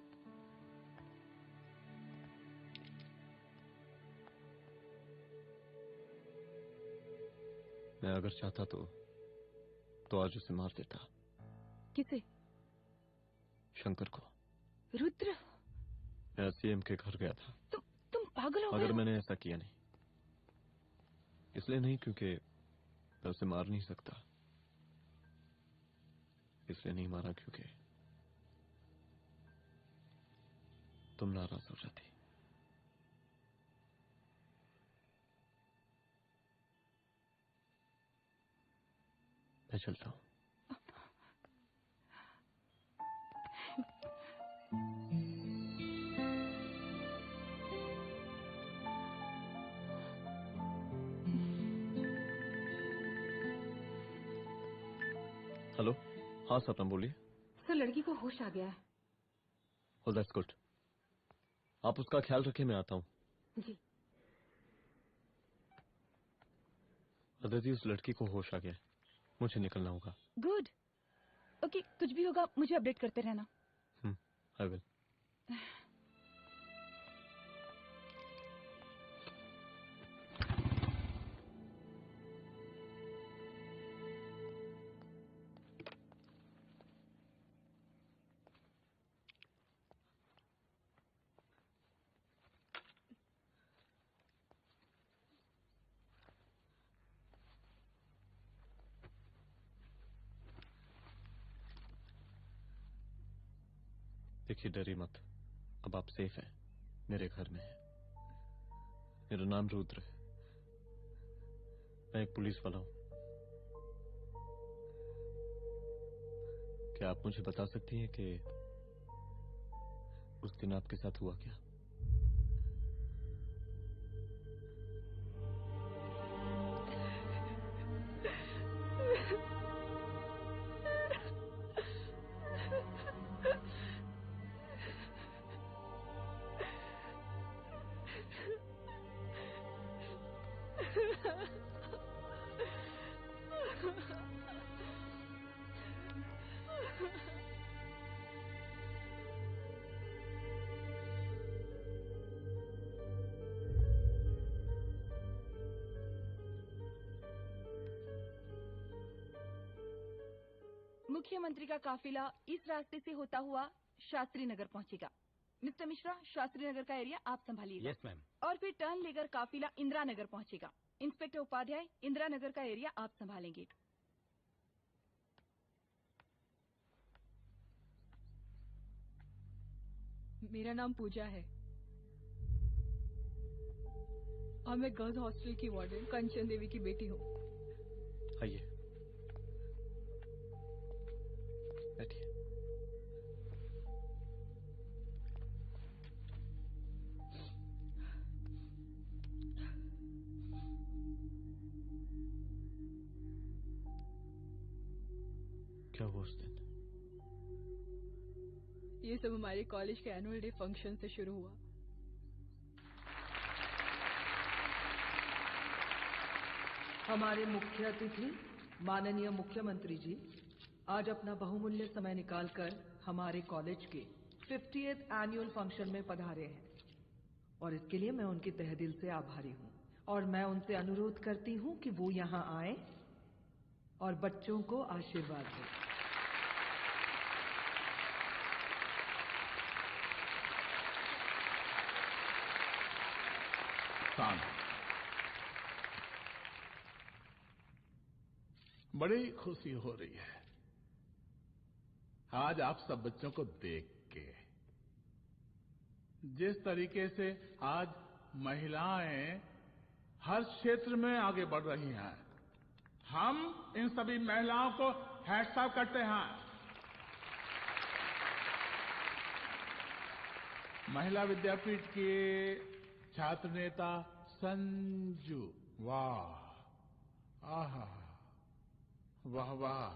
मैं अगर चाहता तो आज उसे मार देता। किसे? शंकर को। रुद्र, मैं सीएम के घर गया था। तुम पागल हो गए? मगर मैंने ऐसा किया नहीं, इसलिए नहीं क्योंकि मैं उसे मार नहीं सकता, इसलिए नहीं मारा क्योंकि तुम नाराज हो जाती। मैं चलता हूँ। हेलो। हाँ सपना बोलिए। सर, लड़की को होश आ गया है। Oh, that's good. आप उसका ख्याल रखिए, मैं आता हूँ। जी। अदिति, उस लड़की को होश आ गया, मुझे निकलना होगा। गुड। ओके, कुछ भी होगा मुझे अपडेट करते रहना। I will. देखिए, डरिए मत, अब आप सेफ हैं, मेरे घर में हैं। मेरा नाम रुद्र है, मैं एक पुलिस वाला हूं। क्या आप मुझे बता सकती हैं कि उस दिन आपके साथ हुआ क्या? मुख्यमंत्री का काफिला इस रास्ते से होता हुआ शास्त्री नगर पहुंचेगा। मिस्टर मिश्रा, शास्त्री नगर का एरिया आप संभालिएगा। Yes ma'am. और फिर टर्न लेकर काफिला इंदिरा नगर पहुंचेगा। इंस्पेक्टर उपाध्याय, इंदिरा नगर का एरिया आप संभालेंगे। मेरा नाम पूजा है और मैं गर्ल्स हॉस्टल की वार्डन कंचन देवी की बेटी हूँ। आइए, बैठिए। क्या हुआ उस दिन? ये सब हमारे कॉलेज के एनुअल डे फंक्शन से शुरू हुआ। हमारे मुख्य अतिथि माननीय मुख्यमंत्री जी आज अपना बहुमूल्य समय निकालकर हमारे कॉलेज के 50th एनुअल फंक्शन में पधारे हैं और इसके लिए मैं उनके तहे दिल से आभारी हूँ और मैं उनसे अनुरोध करती हूँ कि वो यहाँ आए और बच्चों को आशीर्वाद दें। बड़ी खुशी हो रही है आज आप सब बच्चों को देख के। जिस तरीके से आज महिलाएं हर क्षेत्र में आगे बढ़ रही हैं, हम इन सभी महिलाओं को हैट्स ऑफ करते हैं। महिला विद्यापीठ के छात्र नेता संजू, वाह, आहा, वाह वाह,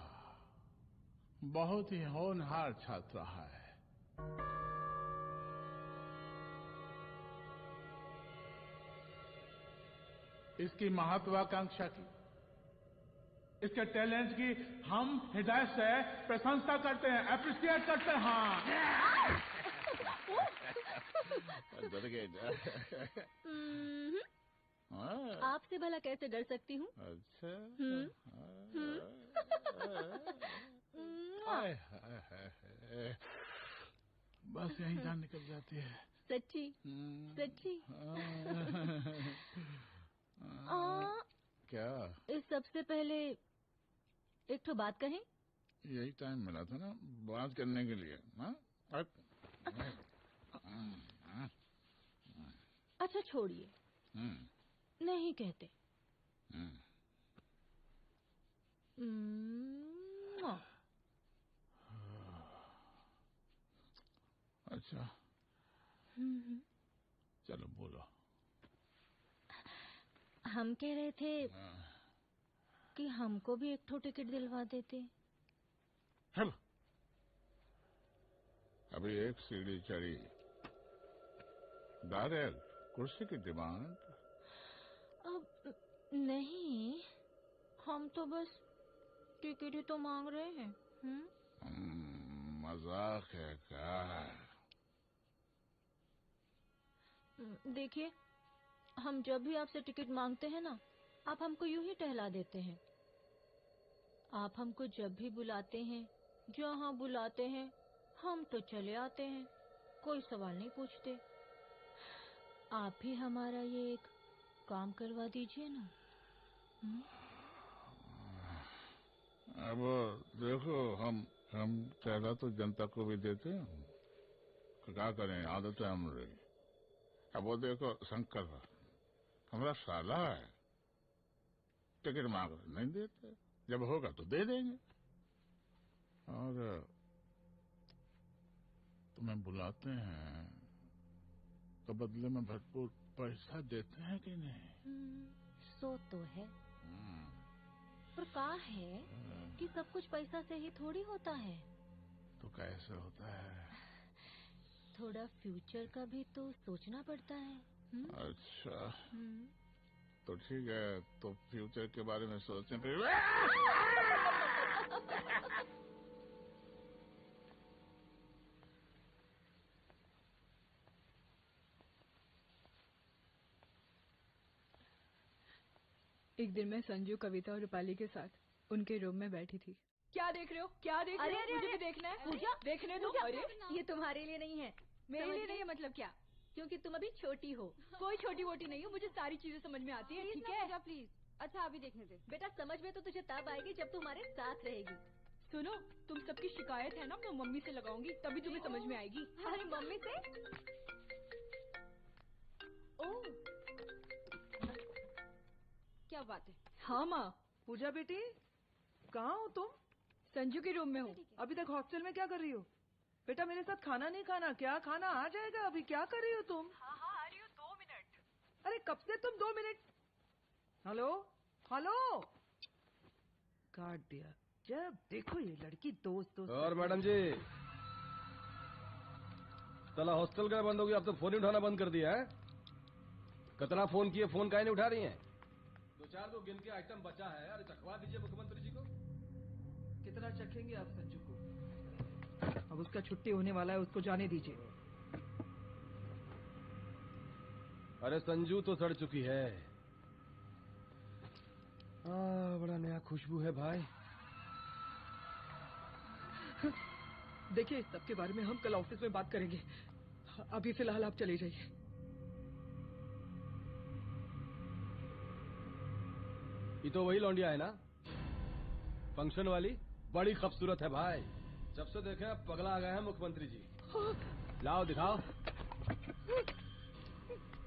बहुत ही होनहार छात्रा है। इसकी महत्वाकांक्षा की, इसके टैलेंट की हम हृदय से प्रशंसा करते हैं, अप्रिशिएट करते हैं। डर गए ना? आपसे भला कैसे डर सकती हूँ? अच्छा। बस यही जान निकल जाती है। सच्ची सच्ची। क्या? इस सबसे पहले एक तो बात कहें। यही टाइम मिला था ना बात करने के लिए। अच्छा छोड़िए, नहीं कहते। अच्छा चलो बोलो। हम कह रहे थे कि हमको भी एक ठो टिकट दिलवा देते। हम अभी एक सीढ़ी चढ़ी, डायरेक्ट कुर्सी की डिमांड। अब नहीं, हम तो बस टिकट ही तो मांग रहे हैं। मजाक है क्या? देखिए, हम जब भी आपसे टिकट मांगते हैं ना, आप हमको यूं ही टहला देते हैं। आप हमको जब भी बुलाते हैं, जहाँ बुलाते हैं, हम तो चले आते हैं, कोई सवाल नहीं पूछते। आप भी हमारा ये एक काम करवा दीजिए ना। अब देखो, हम टहला तो जनता को भी देते हैं, क्या करें, आदत है हमारी। अब वो देखो शंकर हमारा साला है, टिकट मांग नहीं देते, जब होगा तो दे देंगे। और तुम्हें बुलाते हैं तो बदले में भरपूर पैसा देते हैं कि नहीं? सो तो है, पर कहा है कि सब कुछ पैसा से ही थोड़ी होता है। तो कैसे होता है? थोड़ा फ्यूचर का भी तो सोचना पड़ता है। अच्छा तो ठीक है, तो फ्यूचर के बारे में सोचने पे एक दिन मैं संजू, कविता और रूपाली के साथ उनके रूम में बैठी थी। क्या देख रहे हो? क्या देख रहे हो? मुझे भी देखना है। पूजा देखने दो। अरे ये तुम्हारे लिए नहीं है, मेरे लिए नहीं है। मतलब क्या? क्योंकि तुम अभी छोटी हो। कोई छोटी वोटी नहीं हो, मुझे सारी चीजें समझ में आती है। ठीक है प्लीज। अच्छा अभी देखने दे। बेटा समझ में तो तुझे तब आएगी जब तू हमारे साथ रहेगी। सुनो, तुम सबकी शिकायत है ना, मैं मम्मी से लगाऊंगी, तभी तुम्हें समझ में आएगी। अरे मम्मी से? ओह क्या बात है। हाँ माँ। पूजा बेटी कहाँ हो तुम? संजू के रूम में हो। अभी तक हॉस्टल में क्या कर रही हो? बेटा मेरे साथ खाना नहीं खाना क्या? खाना आ जाएगा, अभी क्या कर रही हो तुम? हाँ आ रही हूँ, 2 मिनट। अरे कब से तुम 2 मिनट? हेलो हेलो, काट दिया। जब देखो ये लड़की दोस्त। और मैडम जी, साला हॉस्टल का बंद हो गया, अब तो फोन ही उठाना बंद कर दिया है। कितना फोन किए, फोन काहे नहीं उठा रही हैं? 2-4 गिन के आइटम बचा है, अरे चखवा दीजिए मुख्यमंत्री जी को। कितना चखेंगे आप संजू को? अब उसका छुट्टी होने वाला है, उसको जाने दीजिए। अरे संजू तो सड़ चुकी है। बड़ा नया खुशबू है भाई। देखिए इस सब के बारे में हम कल ऑफिस में बात करेंगे, अभी फिलहाल आप चले जाइए। ये तो वही लौंडिया है ना, फंक्शन वाली? बड़ी खूबसूरत है भाई, जब से देखे पगला आ गए हैं मुख्यमंत्री जी। लाओ दिखाओ।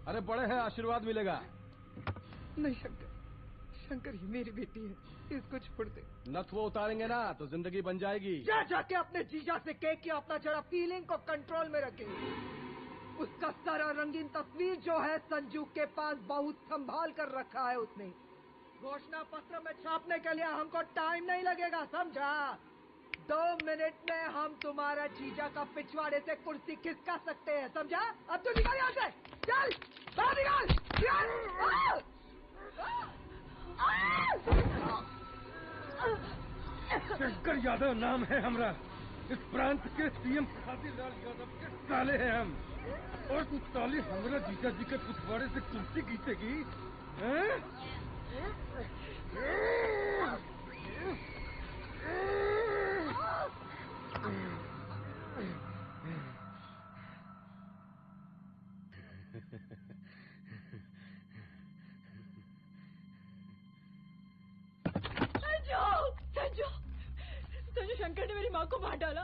अरे बड़े हैं, आशीर्वाद मिलेगा। नहीं शंकर, शंकर ये मेरी बेटी है, इसको छोड़ दे। नथ वो उतारेंगे ना तो जिंदगी बन जाएगी। जा जाके अपने जीजा से कह के अपना जरा फीलिंग को कंट्रोल में रखे। उसका सारा रंगीन तस्वीर जो है संजू के पास बहुत संभाल कर रखा है उसने। घोषणा पत्र में छापने के लिए हमको टाइम नहीं लगेगा, समझा? 2 मिनट में हम तुम्हारा जीजा का पिछवाड़े से कुर्सी खिसका सकते हैं, समझा? अब तो निकल यहाँ से, चल बाहर निकल। शंकर यादव नाम है हमरा, इस प्रांत के सीएम खातीलाल यादव के साले हैं हम, और तू साले हमरा जीजा जी के पिछवाड़े से कुर्सी खींचेगी? संजू, संजू शंकर ने मेरी माँ को मार डाला।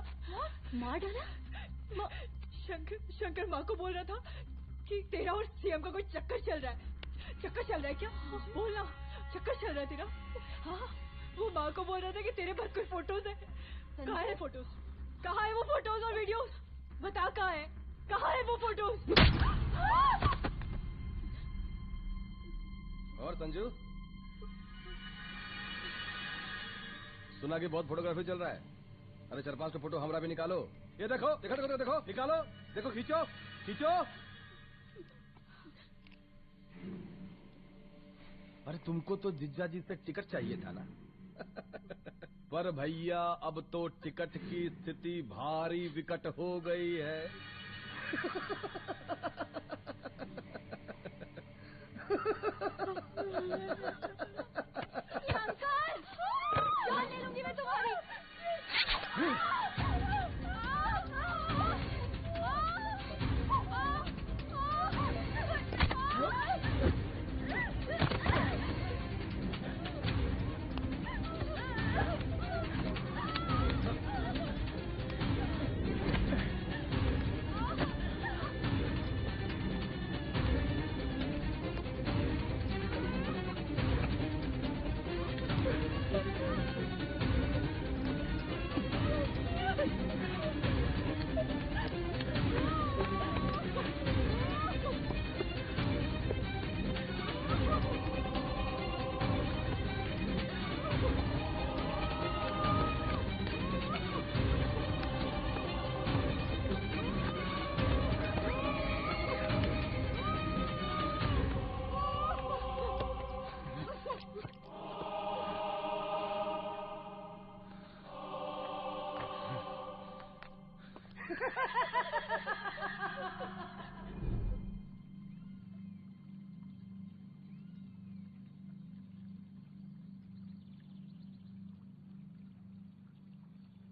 मार डाला? शंकर माँ को बोल रहा था कि तेरा और सीएम का कोई चक्कर चल रहा है। चक्कर चल रहा है क्या? बोलना, चक्कर चल रहा है तेरा? हाँ, वो माँ को बोल रहा था कि तेरे पास कोई फोटोज है। कहाँ है फोटोज? कहाँ है वो फोटोज और वीडियोस? बता कहाँ है? कहाँ है वो फोटोज? और संजू, सुना कि बहुत फोटोग्राफी चल रहा है। अरे 4-5 फोटो हमरा भी निकालो। ये देखो देखो देखो देखो, निकालो, देखो, खींचो खींचो। अरे तुमको तो जिज्जा जी से टिकट चाहिए था ना। पर भैया अब तो टिकट की स्थिति भारी विकट हो गई है। शंकर, जान ले लूंगी मैं तुम्हारी।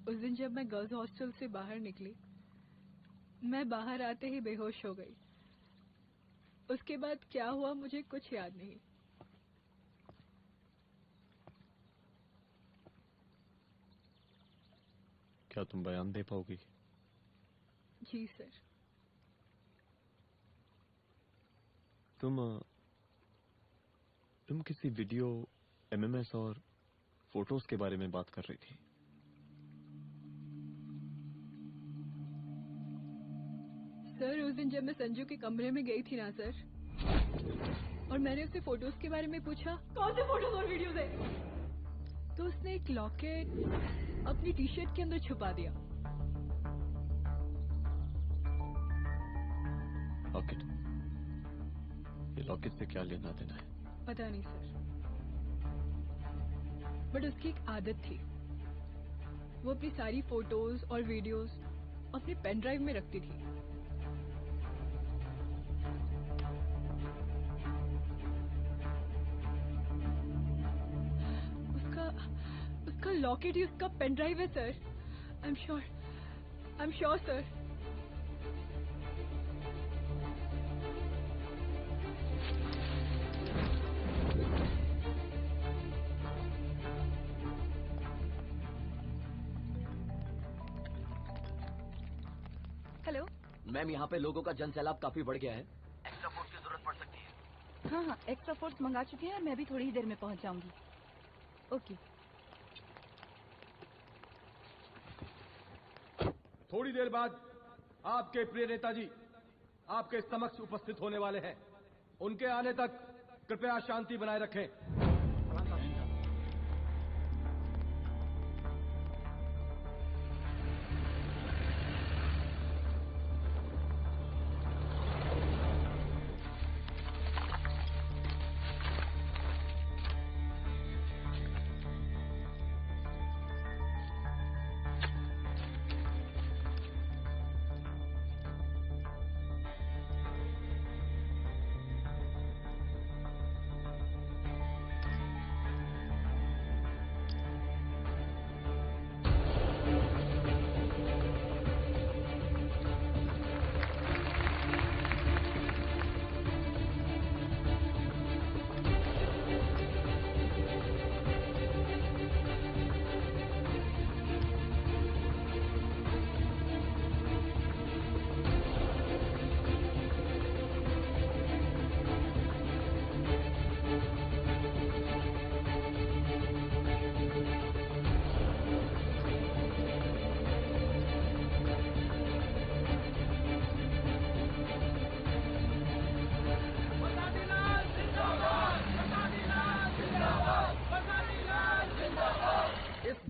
उस दिन जब मैं गर्ल्स हॉस्टल से बाहर निकली, मैं बाहर आते ही बेहोश हो गई। उसके बाद क्या हुआ मुझे कुछ याद नहीं। क्या तुम बयान दे पाओगी? जी सर। तुम किसी वीडियो, एमएमएस और फोटोज के बारे में बात कर रही थी। सर उस दिन जब मैं संजू के कमरे में गई थी ना सर, और मैंने उससे फोटोज के बारे में पूछा कौन से फोटोज और वीडियोज है, तो उसने एक लॉकेट अपनी टी शर्ट के अंदर छुपा दिया। लॉकेट? ये लॉकेट से क्या लेना देना है? पता नहीं सर, बट उसकी एक आदत थी, वो अपनी सारी फोटोज और वीडियोज अपने पेन ड्राइव में रखती थी। उसका लॉकेट ही उसका पेन ड्राइव है sir. I am sure sir. Hello ma'am, यहाँ पे लोगों का जनसैलाब काफी बढ़ गया है। एक्स्ट्रा फोर्स की जरूरत पड़ सकती है। हाँ, एक्स्ट्रा फोर्स मंगा चुके हैं और मैं भी थोड़ी ही देर में पहुंच जाऊंगी। ओके। थोड़ी देर बाद आपके प्रिय नेताजी आपके समक्ष उपस्थित होने वाले हैं। उनके आने तक कृपया शांति बनाए रखें।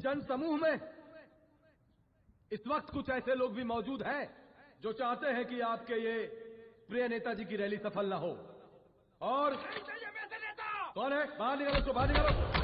जन समूह में इस वक्त कुछ ऐसे लोग भी मौजूद हैं जो चाहते हैं कि आपके ये प्रिय नेताजी की रैली सफल ना हो। और कौन है? बाहर निकालो उसको, बाहर निकालो।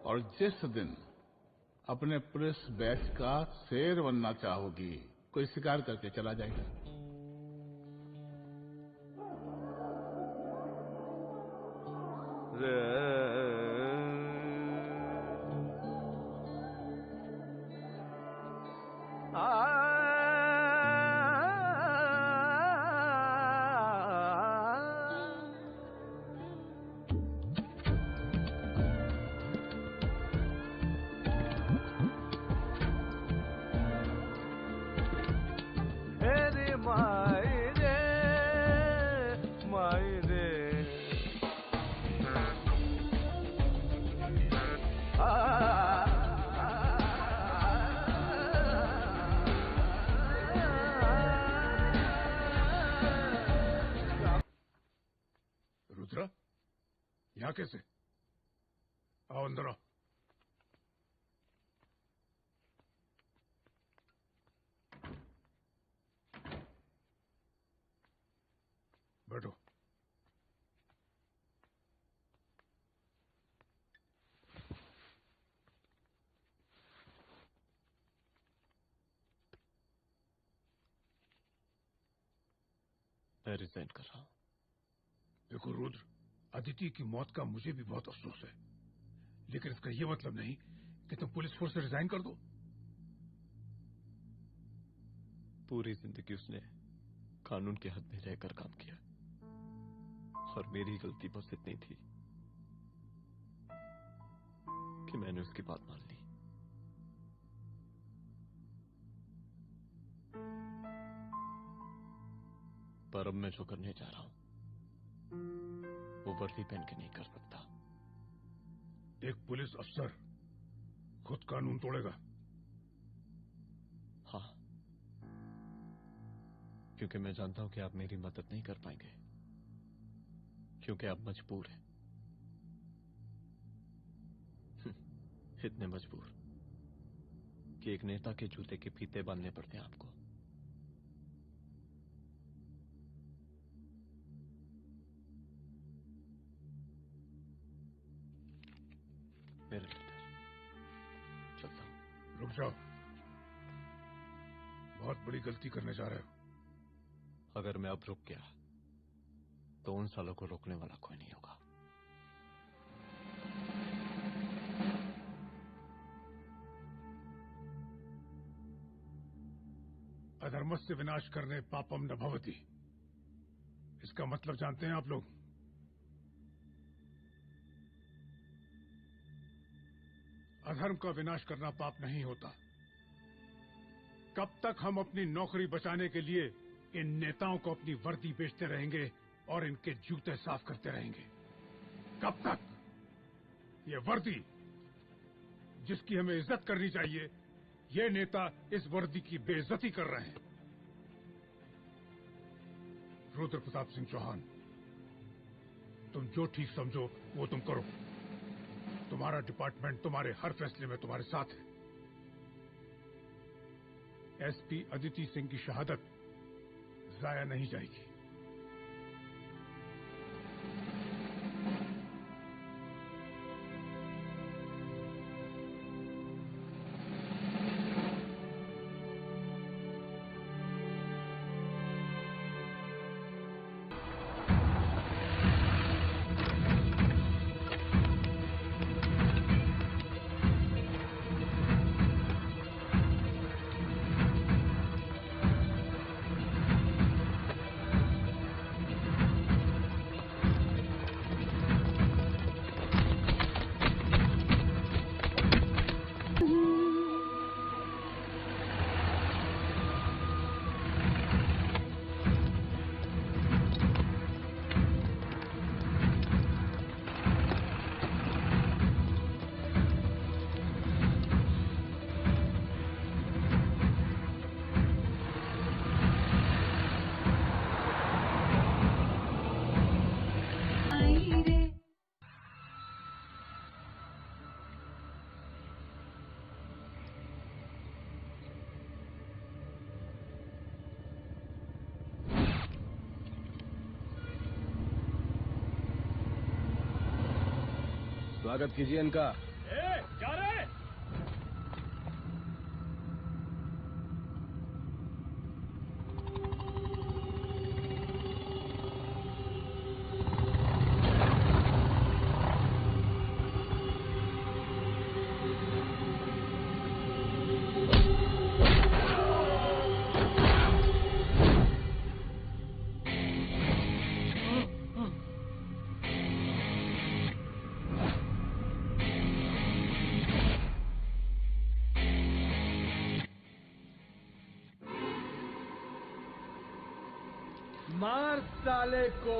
और जिस दिन अपने पुलिस बैच का शेर बनना चाहोगी, कोई शिकार करके चला जाएगा। रुद्रा, यहाँ कैसे? आओ अंदर आओ। बैठो। मैं रिजाइन कर रहा हूं। देखो रुद्र, अदिति की मौत का मुझे भी बहुत अफसोस है, लेकिन इसका यह मतलब नहीं कि तुम पुलिस फोर्स से रिजाइन कर दो। पूरी जिंदगी उसने कानून के हद में रहकर काम किया और मेरी गलती बस इतनी थी कि मैंने उसकी बात मान ली। पर अब मैं जो करने जा रहा हूं वो वर्दी पहन के नहीं कर सकता। एक पुलिस अफसर खुद कानून तोड़ेगा? हाँ, क्योंकि मैं जानता हूं कि आप मेरी मदद नहीं कर पाएंगे, क्योंकि आप मजबूर हैं। इतने मजबूर कि एक नेता के जूते के फीते बांधने पड़ते हैं आपको। मेरे लेटर चलता हूं। रुक जाओ, बहुत बड़ी गलती करने जा रहे हो। अगर मैं अब रुक गया तो उन सालों को रोकने वाला कोई नहीं होगा। अधर्मस्य विनाश करने पापम न भवति, इसका मतलब जानते हैं आप लोग? अधर्म का विनाश करना पाप नहीं होता। कब तक हम अपनी नौकरी बचाने के लिए इन नेताओं को अपनी वर्दी बेचते रहेंगे और इनके जूते साफ करते रहेंगे? कब तक? ये वर्दी जिसकी हमें इज्जत करनी चाहिए, ये नेता इस वर्दी की बेइज्जती कर रहे हैं। रुद्र प्रताप सिंह चौहान, तुम जो ठीक समझो वो तुम करो। तुम्हारा डिपार्टमेंट तुम्हारे हर फैसले में तुम्हारे साथ है। एसपी अदिति सिंह की शहादत जाया नहीं जाएगी। स्वागत कीजिए इनका। मार साले को।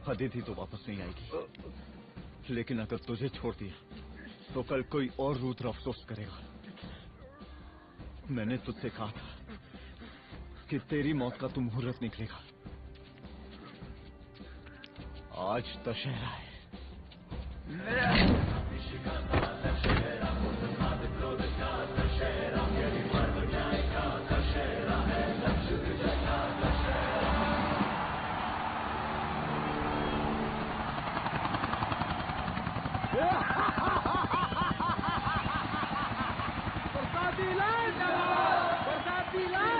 अदिति तो वापस नहीं आएगी, लेकिन अगर तुझे छोड़ दिया तो कल कोई और रुद्र अफसोस करेगा। मैंने तुझसे कहा था कि तेरी मौत का तू मुहूर्त निकलेगा। आज दशहरा है। बरसाती लाल बरसाती लाल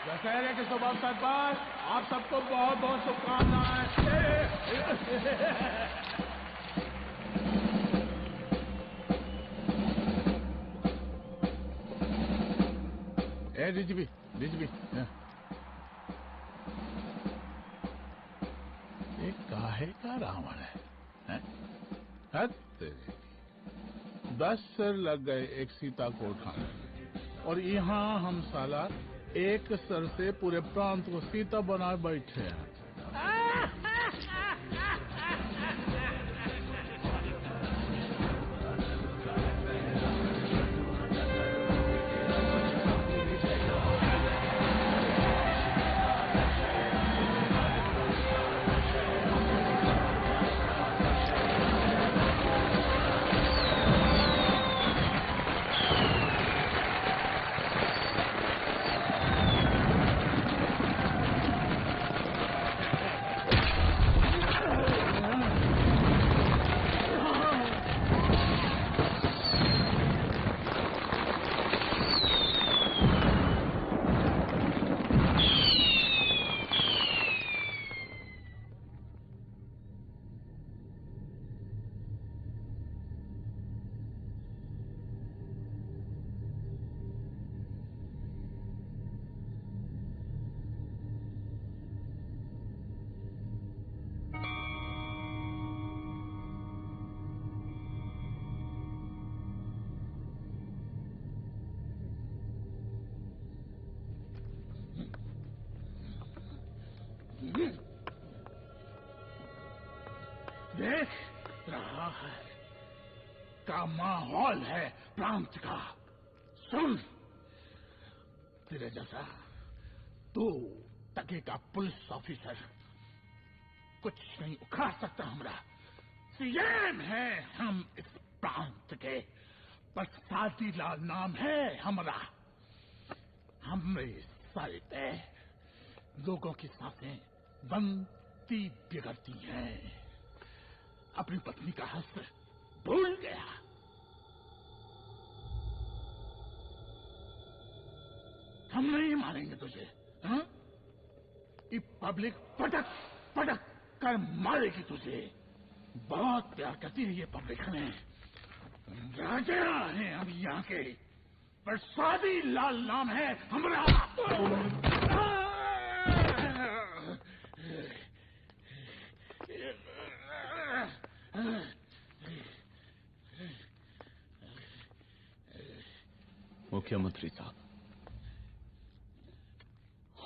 दशहरे के शुभ अवसर पर आप सबको बहुत बहुत शुभकामनाएं। रिजवी ये काहे का रावण है? 10 सिर लग गए एक सीता को उठाने में, और यहाँ हम साला एक सर से पूरे प्रांत को सीता बनाए बैठे हैं। देख रहा है का माहौल है प्रांत का। सुन, तेरे जैसा 2 टके का पुलिस ऑफिसर कुछ नहीं उखाड़ सकता। हमारा सीएम है हम इस प्रांत के, बरसाती लाल नाम है हमारा। हमरे सारे लोगों की सांसें बनती बिगड़ती हैं। अपनी पत्नी का हक भूल गया। हम नहीं मारेंगे तुझे, हाँ? ये पब्लिक पटक पटक कर मारेगी तुझे। बहुत प्यार करती है ये पब्लिक हमें। राजा हैं हम यहाँ के, प्रसादी लाल नाम है हमारा। मुख्यमंत्री साहब,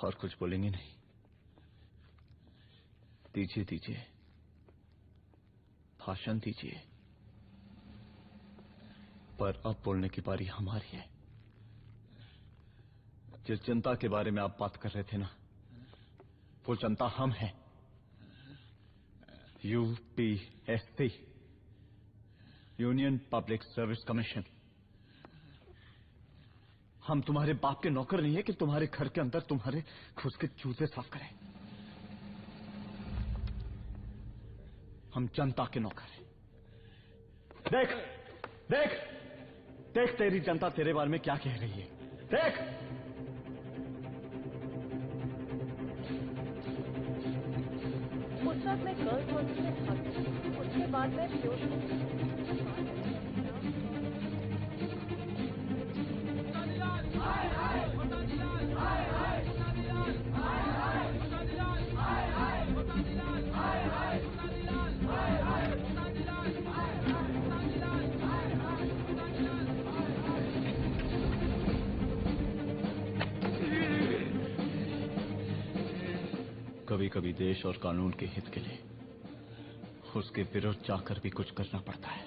और कुछ बोलेंगे नहीं? दीजिए दीजिए, भाषण दीजिए। पर अब बोलने की बारी हमारी है। जिस जनता के बारे में आप बात कर रहे थे ना, वो जनता हम हैं। UPSC, union public service commission. हम तुम्हारे बाप के नौकर नहीं है कि तुम्हारे घर के अंदर तुम्हारे घुस के जूते साफ करें। हम जनता के नौकर हैं। देख देख देख, तेरी जनता तेरे बारे में क्या कह रही है। देख, उस वक्त मैं गर्ल्स हॉस्टल में था, उसके बाद मैं कभी कभी देश और कानून के हित के लिए उसके विरुद्ध जाकर भी कुछ करना पड़ता है।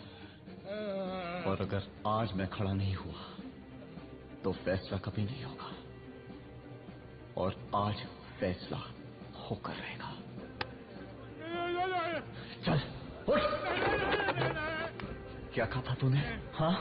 और अगर आज मैं खड़ा नहीं हुआ तो फैसला कभी नहीं होगा, और आज फैसला होकर रहेगा। चल उठ। क्या कहा था तूने? हाँ?